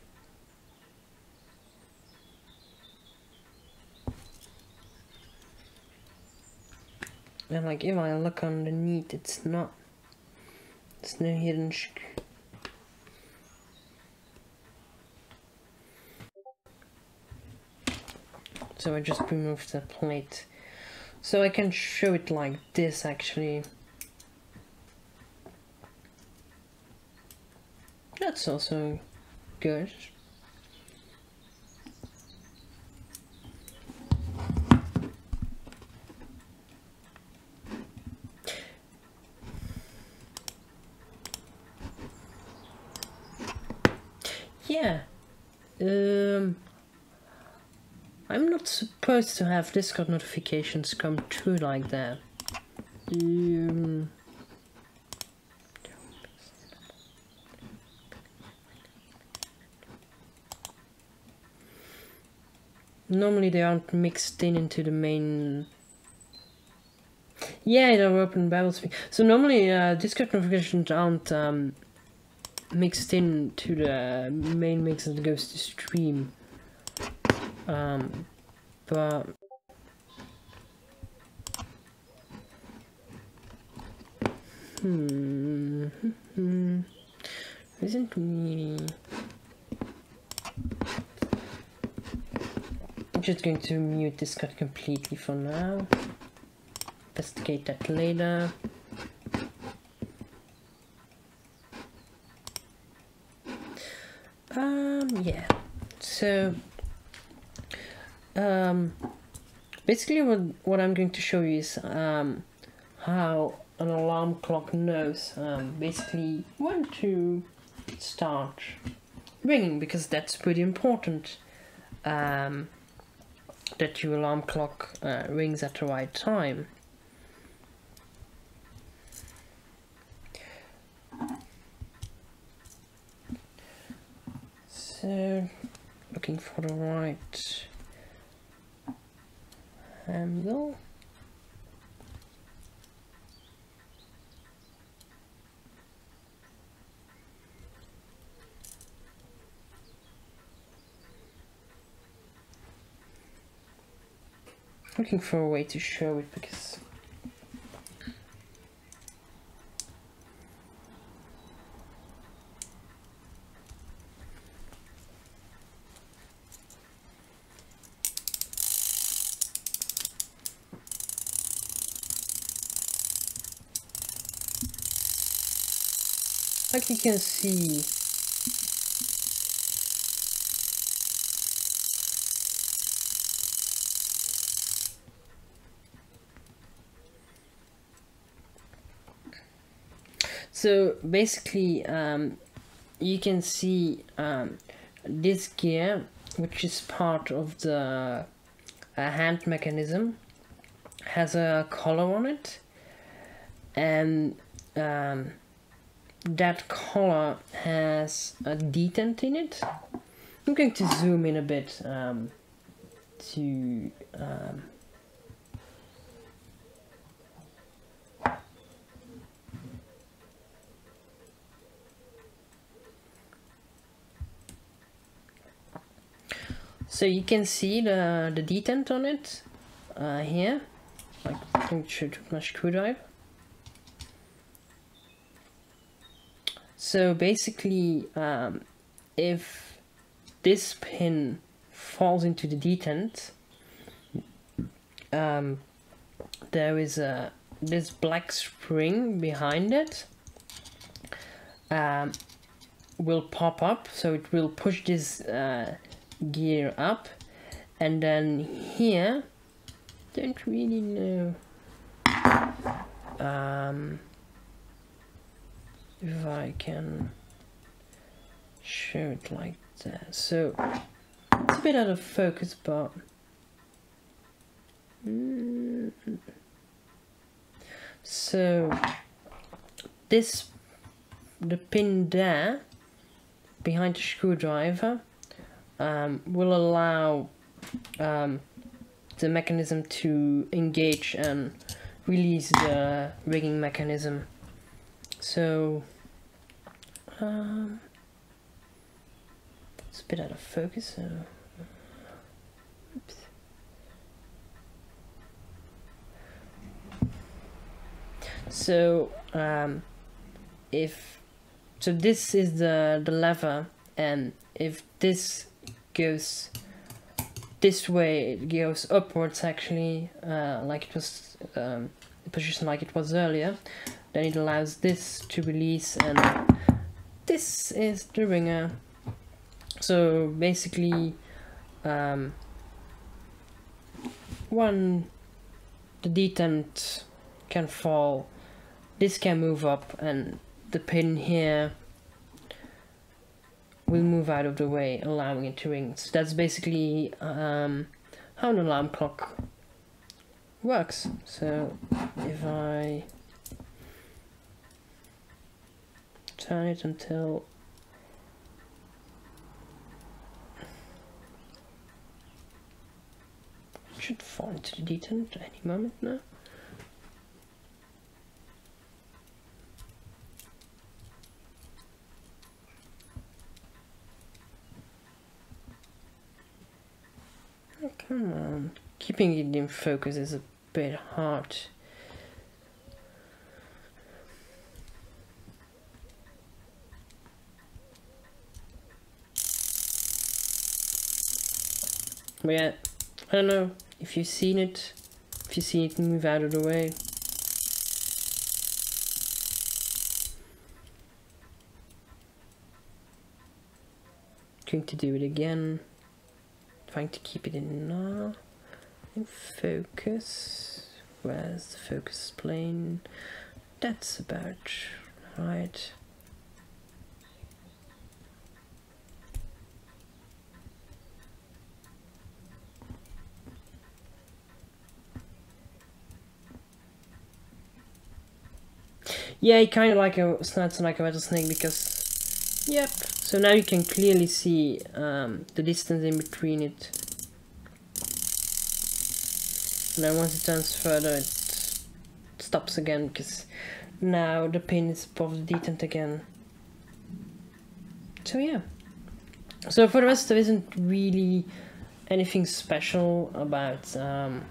And like if I look underneath, it's not, it's no hidden so I just removed the plate. So I can show it like this actually. That's also good. Yeah. I'm not supposed to have Discord notifications come through like that. Normally they aren't mixed into the main. Yeah, they're open Babelspeak. So normally Discord notifications aren't mixed into the main mix that goes to stream. But isn't me. I'm just going to mute Discord completely for now. Investigate that later. Yeah. So basically what I'm going to show you is how an alarm clock knows basically when to start ringing, because that's pretty important, that your alarm clock rings at the right time. So looking for the right handle. Looking for a way to show it because like you can see, So basically, you can see this gear, which is part of the hand mechanism, has a collar on it, and that collar has a detent in it. I'm going to zoom in a bit to so you can see the detent on it here. I think should took my screwdriver. So basically, if this pin falls into the detent, there is this black spring behind it will pop up, so it will push this gear up, and then here, don't really know if I can show it like that. So it's a bit out of focus, but so the pin there behind the screwdriver will allow the mechanism to engage and release the rigging mechanism. So it's a bit out of focus. So, oops. So so this is the lever, and if this goes this way, it goes upwards actually, like it was positioned like it was earlier, then it allows this to release, and this is the ringer. So basically, when the detent can fall, this can move up, and the pin here will move out of the way, allowing it to ring. So that's basically how an alarm clock works. So if I turn it until it should fall into the detent any moment now. Oh, come on, keeping it in focus is a bit hard. But yeah, I don't know if you've seen it, if you see it move out of the way. Going to do it again, trying to keep it in focus. Where's the focus plane? That's about right. Yeah, it kind of like sounds like a rattlesnake because, yep. So now you can clearly see the distance in between it. And then once it turns further, it stops again because now the pin is above the detent again. So yeah. So for the rest, there isn't really anything special about an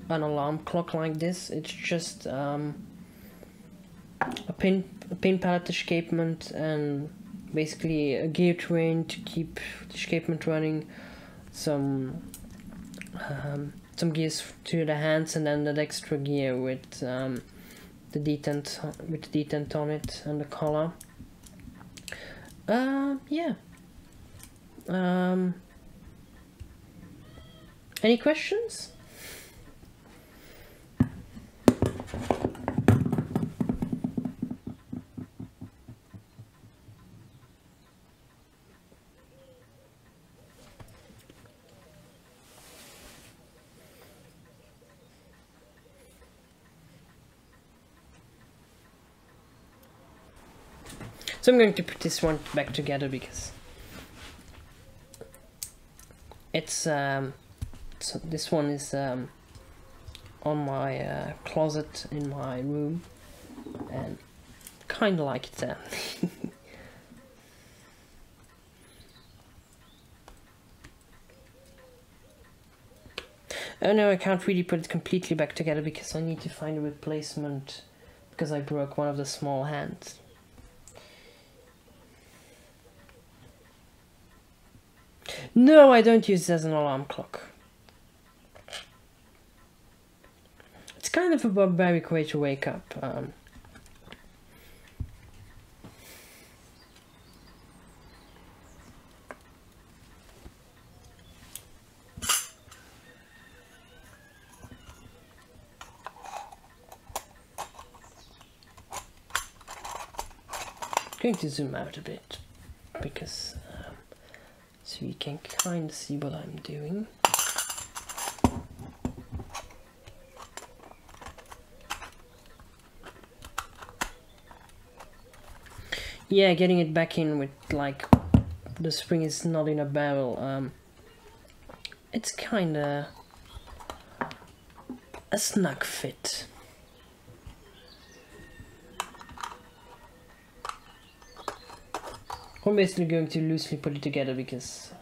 alarm clock like this. It's just a pin pallet escapement and basically a gear train to keep the escapement running, some gears to the hands, and then that extra gear with the detent on it and the collar. Yeah. Any questions? So I'm going to put this one back together because it's so this one is on my closet in my room, and kind of like it there. Oh no, I can't really put it completely back together because I need to find a replacement because I broke one of the small hands. No, I don't use it as an alarm clock. It's kind of a barbaric way to wake up. Going to zoom out a bit because so you can kind of see what I'm doing. Yeah, getting it back in with like the spring is not in a barrel. It's kind of a snug fit. I'm basically going to loosely put it together because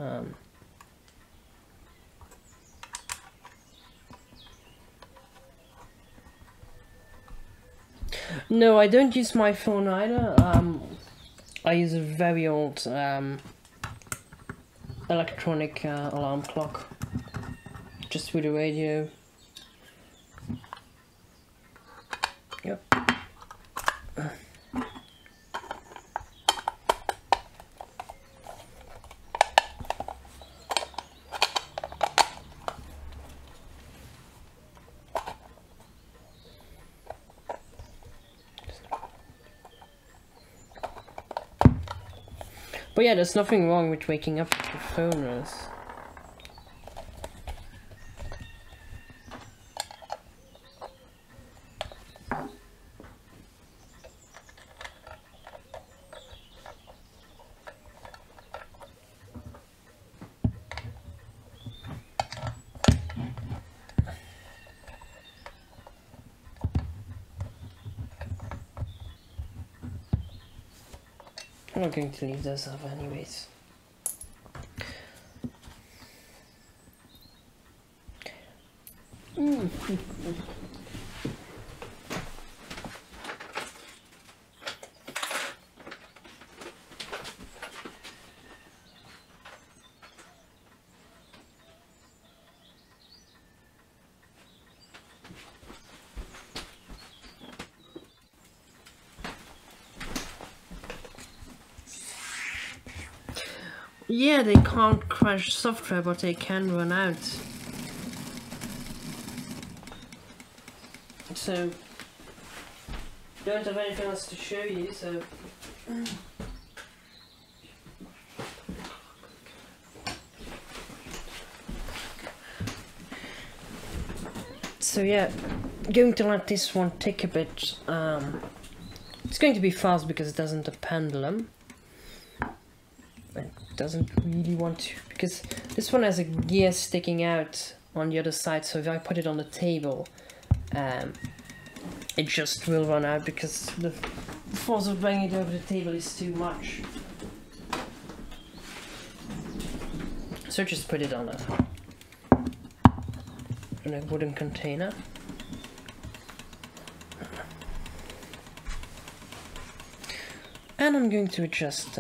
no, I don't use my phone either. I use a very old electronic alarm clock, just with a radio. Yep. But yeah, there's nothing wrong with waking up with your phone, Rose. I'm not going to leave those up anyways. Yeah, they can't crash software, but they can run out. So, don't have anything else to show you, so... So yeah, going to let this one take a bit. It's going to be fast because it doesn't have a pendulum. It doesn't really want to, because this one has a gear sticking out on the other side, so if I put it on the table, it just will run out because the force of bringing it over the table is too much. So just put it on a wooden container. And I'm going to adjust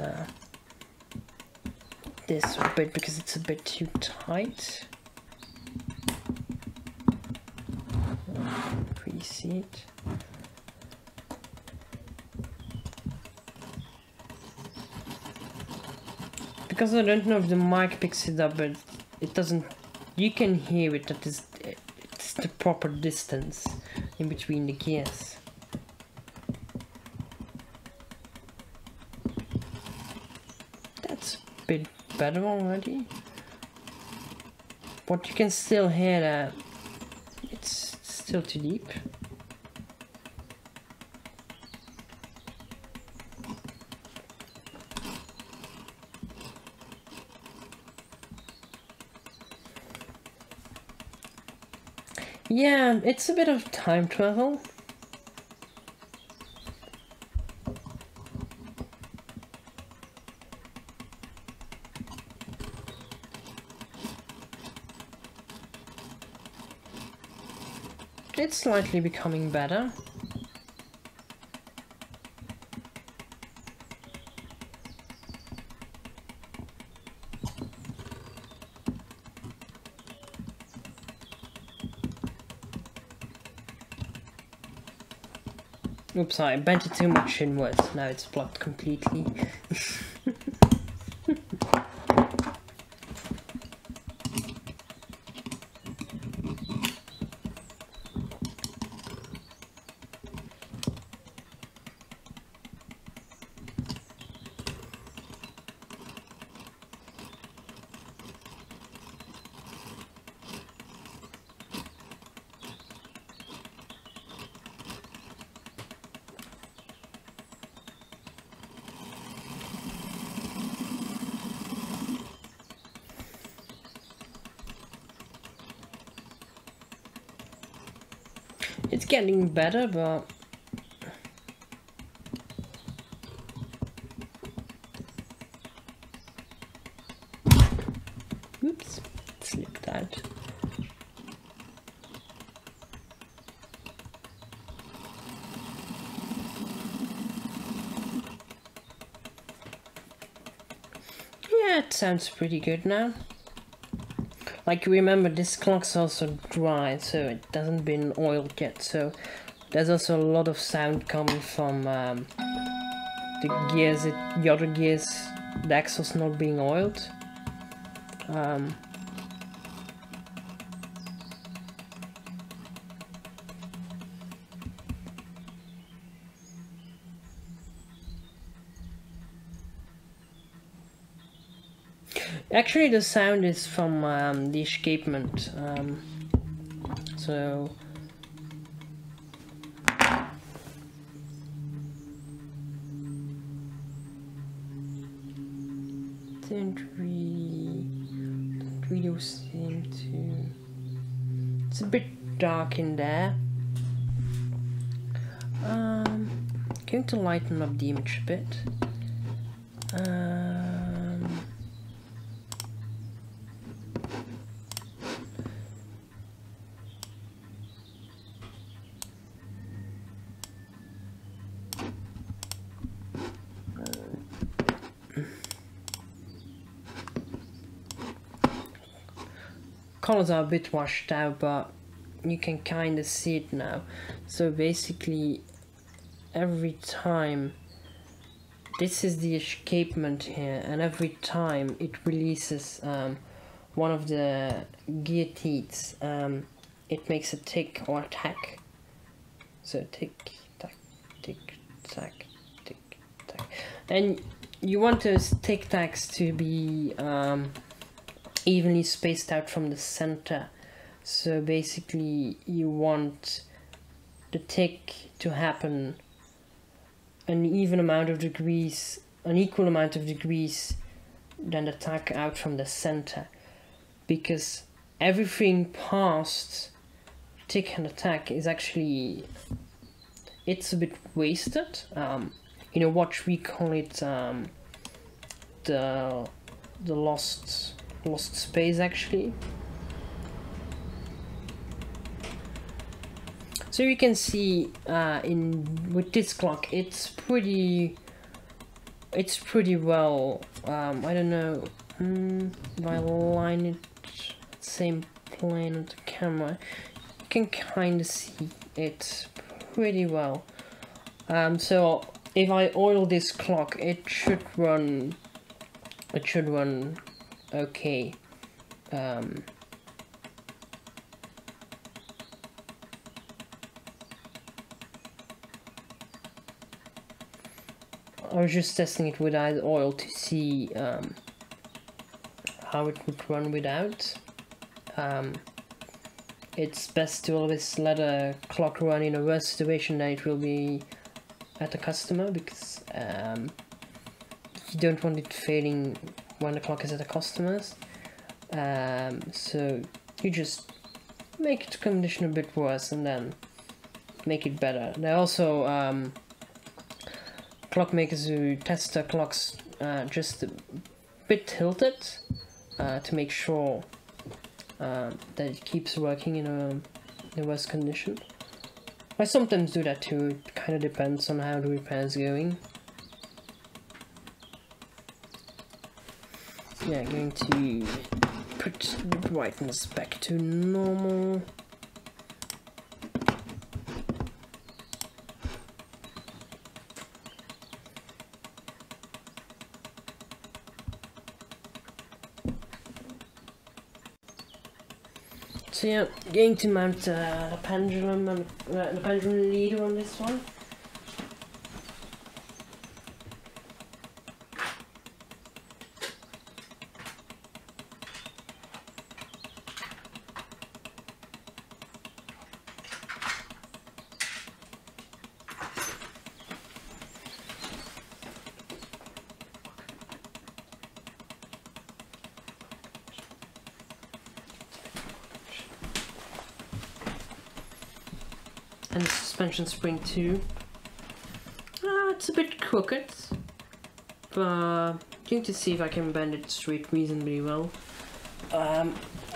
this a bit because it's a bit too tight. Preseat. Because I don't know if the mic picks it up, but it doesn't. You can hear it. That is, it's the proper distance in between the gears. That's a bit better already, but you can still hear that it's still too deep. Yeah, it's a bit of time travel. It's slightly becoming better. Oops, I bent it too much inwards. Now it's blocked completely. It's getting better, but oops, it slipped out. Yeah, it sounds pretty good now. Like, remember, this clock's also dry, so it hasn't been oiled yet, so there's also a lot of sound coming from the gears, the other gears, the axles not being oiled. Actually, the sound is from the escapement, so don't really seem to. It's a bit dark in there. Going to lighten up the image a bit. Colors are a bit washed out, but you can kind of see it now. So basically, every time, this is the escapement here, and every time it releases one of the gear teeth, it makes a tick or tack. So tick, tack, tick, tack, tick, tack. And you want those tic tacs to be evenly spaced out from the center. So basically you want the tick to happen an even amount of degrees, an equal amount of degrees than the tack out from the center, because everything past tick and the tack is actually, it's a bit wasted. In a watch we call it the lost space actually. So you can see with this clock it's pretty well, I don't know, if I line it same plane on the camera, you can kind of see it pretty well. So if I oil this clock, it should run okay. I was just testing it without oil to see how it would run without. It's best to always let a clock run in a worse situation than it will be at the customer, because you don't want it failing when the clock is at the customers. So you just make the condition a bit worse and then make it better. There are also clock makers who test their clocks just a bit tilted to make sure that it keeps working in a worse condition. I sometimes do that too, it kind of depends on how the repair is going. Yeah, going to put the brightness back to normal. So yeah, going to mount the pendulum and the pendulum leader on this one. And the suspension spring too. It's a bit crooked, but I'm going to see if I can bend it straight reasonably well,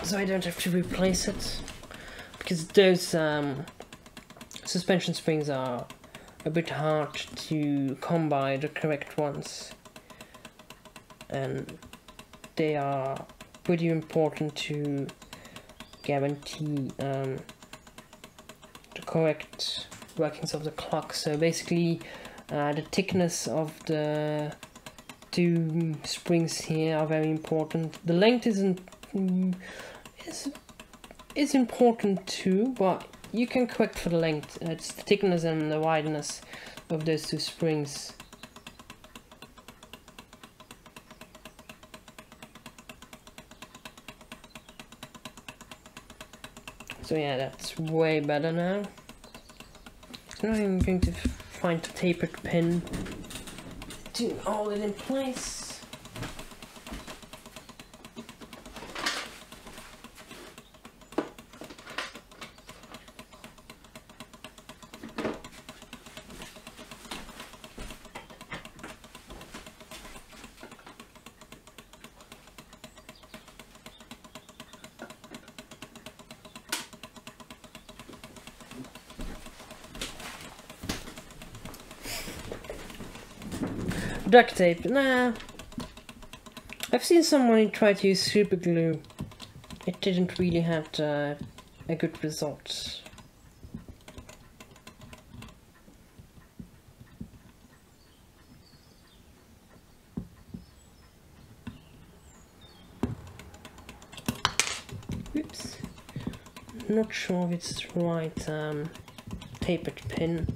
so I don't have to replace it, because those suspension springs are a bit hard to come by the correct ones, and they are pretty important to guarantee the correct workings of the clock. So basically the thickness of the two springs here are very important. The length is important too, but you can correct for the length. It's the thickness and the wideness of those two springs. So yeah, that's way better now. So now I'm going to find the tapered pin to hold it in place. Duct tape, nah. I've seen someone try to use super glue. It didn't really have a good result. Oops. Not sure if it's the right tapered pin.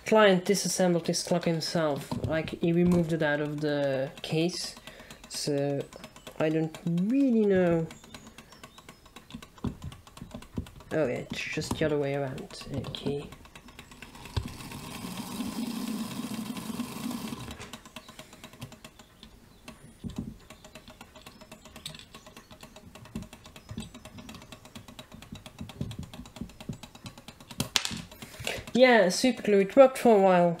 Client disassembled his clock himself, like he removed it out of the case, so I don't really know. Oh yeah, it's just the other way around. Okay. Yeah, super glue, it worked for a while.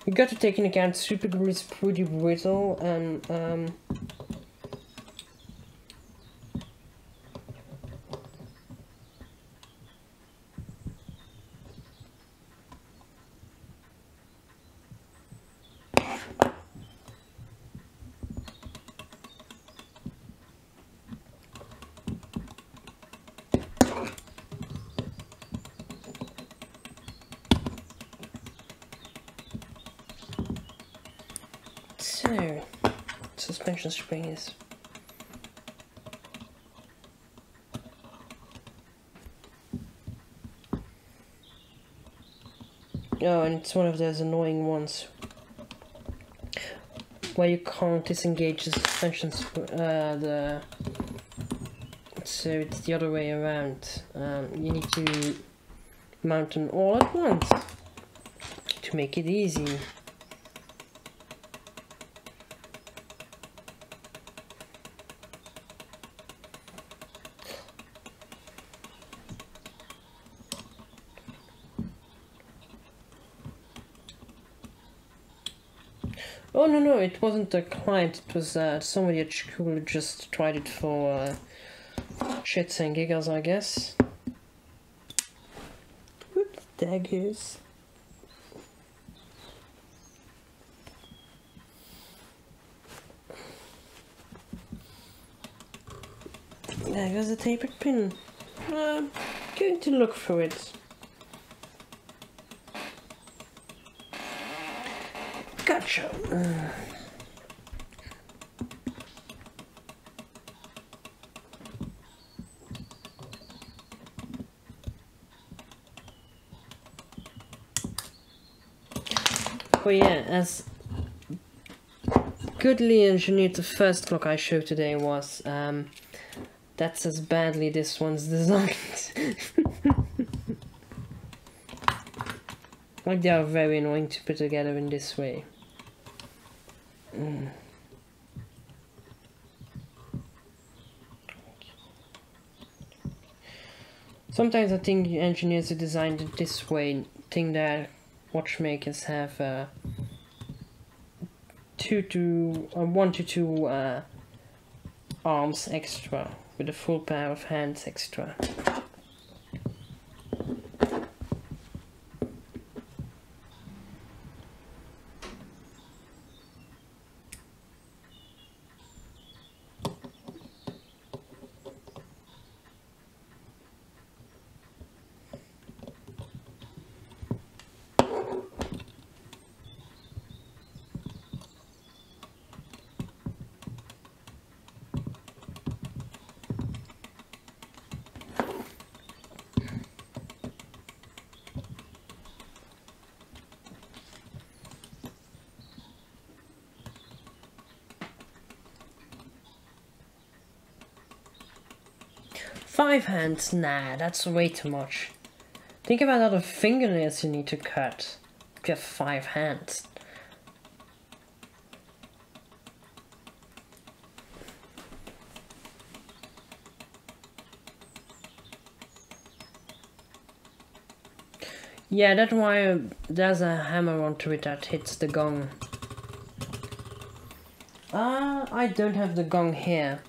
You got to take into account super glue is pretty brittle, and so suspension spring is and it's one of those annoying ones where you can't disengage the suspension so it's the other way around. You need to mount them all at once to make it easy. Oh no, it wasn't a client, it was somebody at school who just tried it for shits and giggles, I guess. Oops, daggers. There goes the tapered pin. Going to look for it. Gotcha. Oh yeah, as goodly engineered the first clock I showed today was, that's as badly this one's designed. Like, they are very annoying to put together in this way. Sometimes I think engineers who designed it this way think that watchmakers have 1 to 2 arms extra, with a full pair of hands extra. Five hands? Nah, that's way too much. Think about all the fingernails you need to cut if you have 5 hands. Yeah, that's why there's a hammer onto it that hits the gong. I don't have the gong here.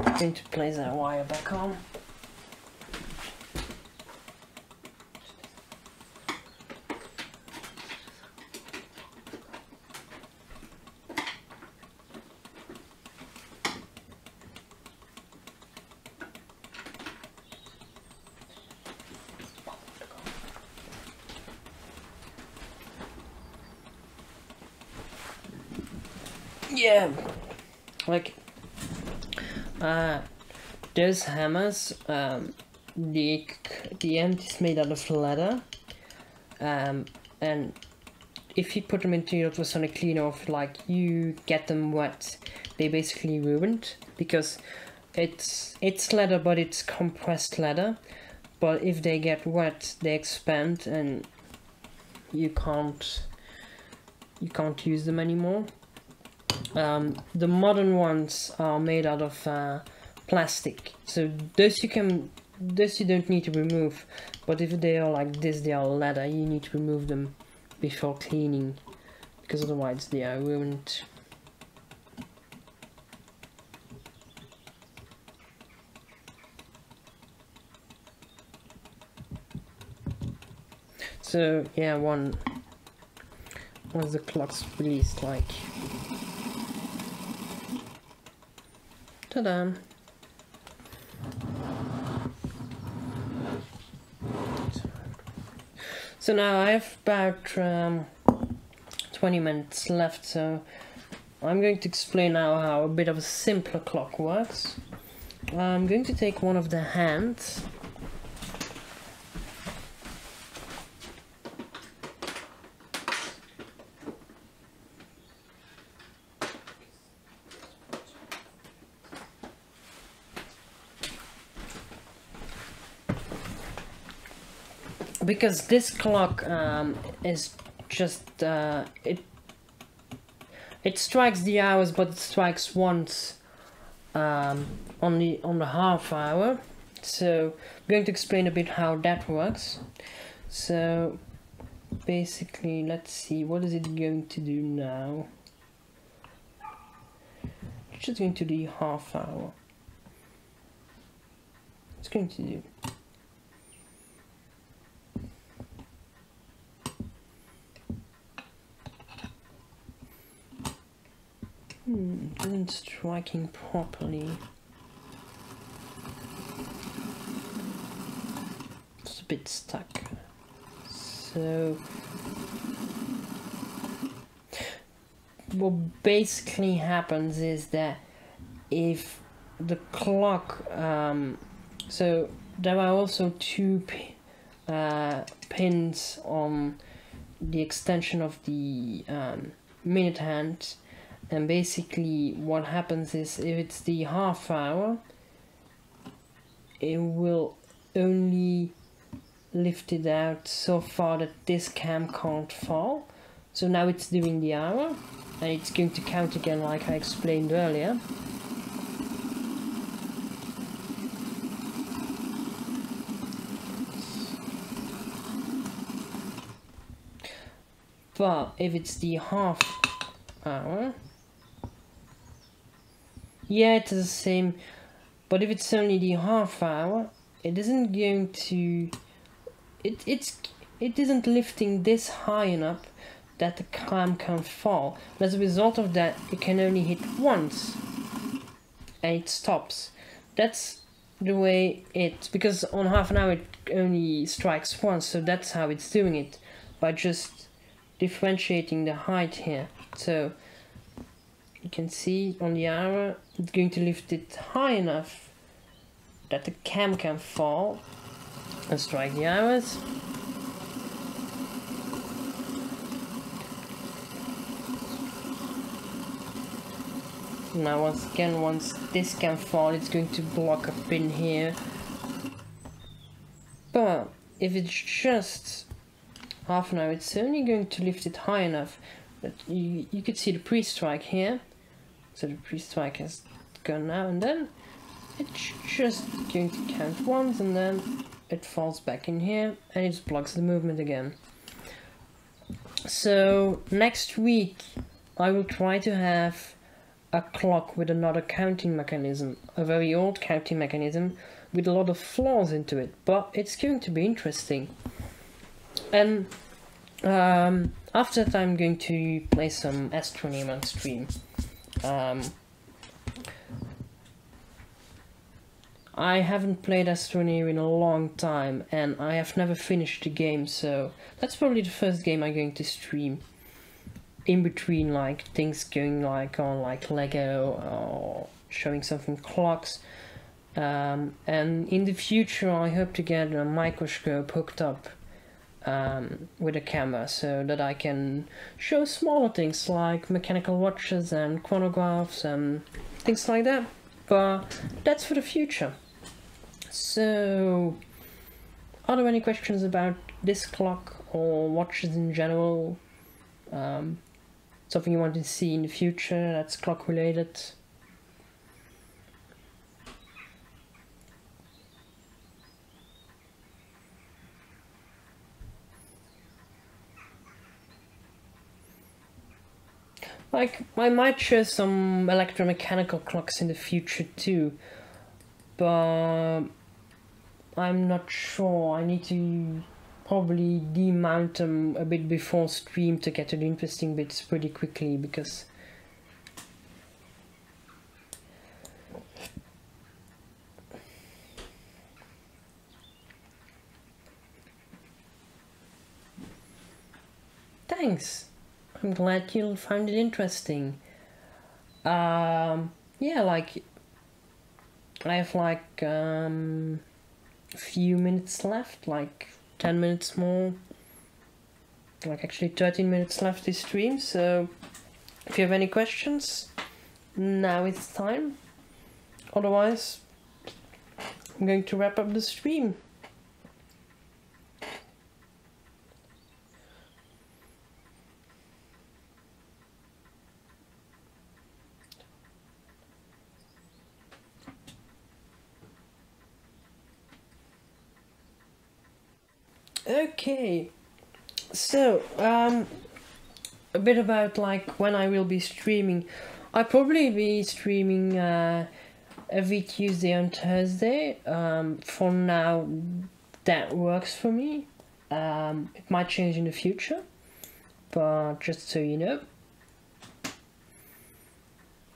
I'm going to place that wire back on. Yeah, like those hammers, the end is made out of leather, and if you put them into your ultrasonic cleaner, or if, like, you get them wet, they basically ruined, because it's leather, but it's compressed leather. But if they get wet, they expand, and you can't use them anymore. The modern ones are made out of plastic, so those you don't need to remove. But if they are like this, they are leather, you need to remove them before cleaning, because otherwise they are ruined. So yeah, once the clock's released, like, ta-da! So now I have about 20 minutes left, so I'm going to explain now how a bit of a simpler clock works. I'm going to take one of the hands. Because this clock is just it strikes the hours, but it strikes once on the half hour. So I'm going to explain a bit how that works. So basically, let's see, what is it going to do now? It's just going to do half hour. It's going to do isn't striking properly. It's a bit stuck. So what basically happens is that if the clock, so there are also two pins on the extension of the minute hand, and basically what happens is if it's the half hour, it will only lift it out so far that this cam can't fall. So now it's doing the hour, and it's going to count again like I explained earlier. But if it's the half hour, yeah, it's the same, but if it's only the half hour, it isn't going to, it isn't lifting this high enough that the cam can fall. And as a result of that, it can only hit once and it stops. That's the way because on half an hour it only strikes once, so that's how it's doing it, by just differentiating the height here. So you can see on the hour, it's going to lift it high enough that the cam can fall and strike the hours. Now once again, once this can fall, it's going to block a pin here. But if it's just half an hour, it's only going to lift it high enough that you could see the pre-strike here. So the pre-strike has gone now, and then it's just going to count once, and then it falls back in here and it blocks the movement again. So next week I will try to have a clock with another counting mechanism, a very old counting mechanism with a lot of flaws into it, but it's going to be interesting. And after that I'm going to play some Astroneer on stream. I haven't played Astroneer in a long time, and I have never finished the game, so that's probably the first game I'm going to stream. In between, like, things going like on like Lego or showing something clocks. And in the future I hope to get a microscope hooked up with a camera, so that I can show smaller things like mechanical watches and chronographs and things like that. But that's for the future. So, are there any questions about this clock or watches in general? Something you want to see in the future that's clock related? Like, I might show some electromechanical clocks in the future too, but I'm not sure. I need to probably demount them a bit before stream to get to the interesting bits pretty quickly, because thanks. I'm glad you'll find it interesting. Yeah, like I have like a few minutes left, like 10 minutes more, like actually 13 minutes left this stream. So if you have any questions, now it's time. Otherwise, I'm going to wrap up the stream. Okay, so a bit about like when I will be streaming. I'll probably be streaming every Tuesday and Thursday. For now, that works for me. It might change in the future, but just so you know,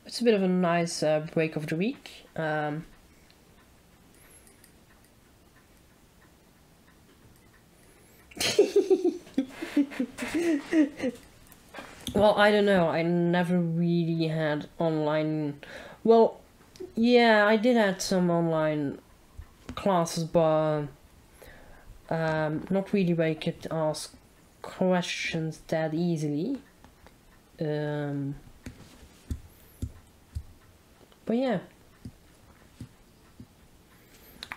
it's a bit of a nice break of the week. Well, I don't know, I never really had online... Well, yeah, I did have some online classes, but not really where you could ask questions that easily. But yeah,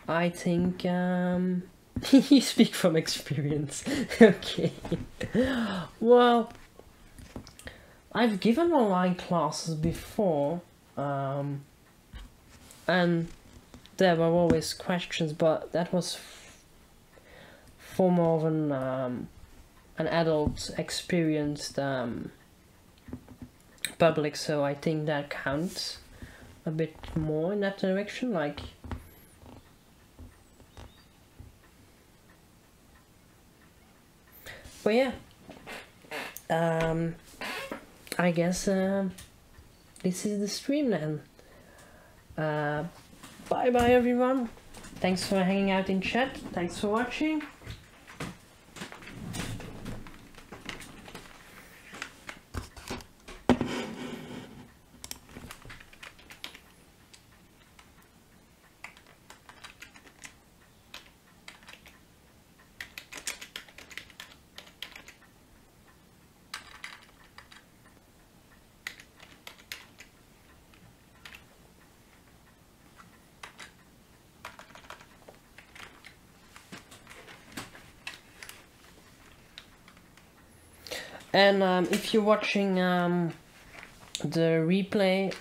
I think you speak from experience. Okay. Well, I've given online classes before, and there were always questions, but that was for more of an adult experienced public, so I think that counts a bit more in that direction, like... But yeah, I guess this is the stream then. Bye bye everyone, thanks for hanging out in chat, thanks for watching. And if you're watching the replay,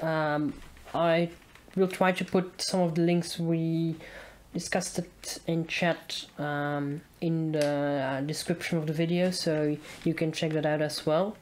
I will try to put some of the links we discussed it in chat in the description of the video, so you can check that out as well.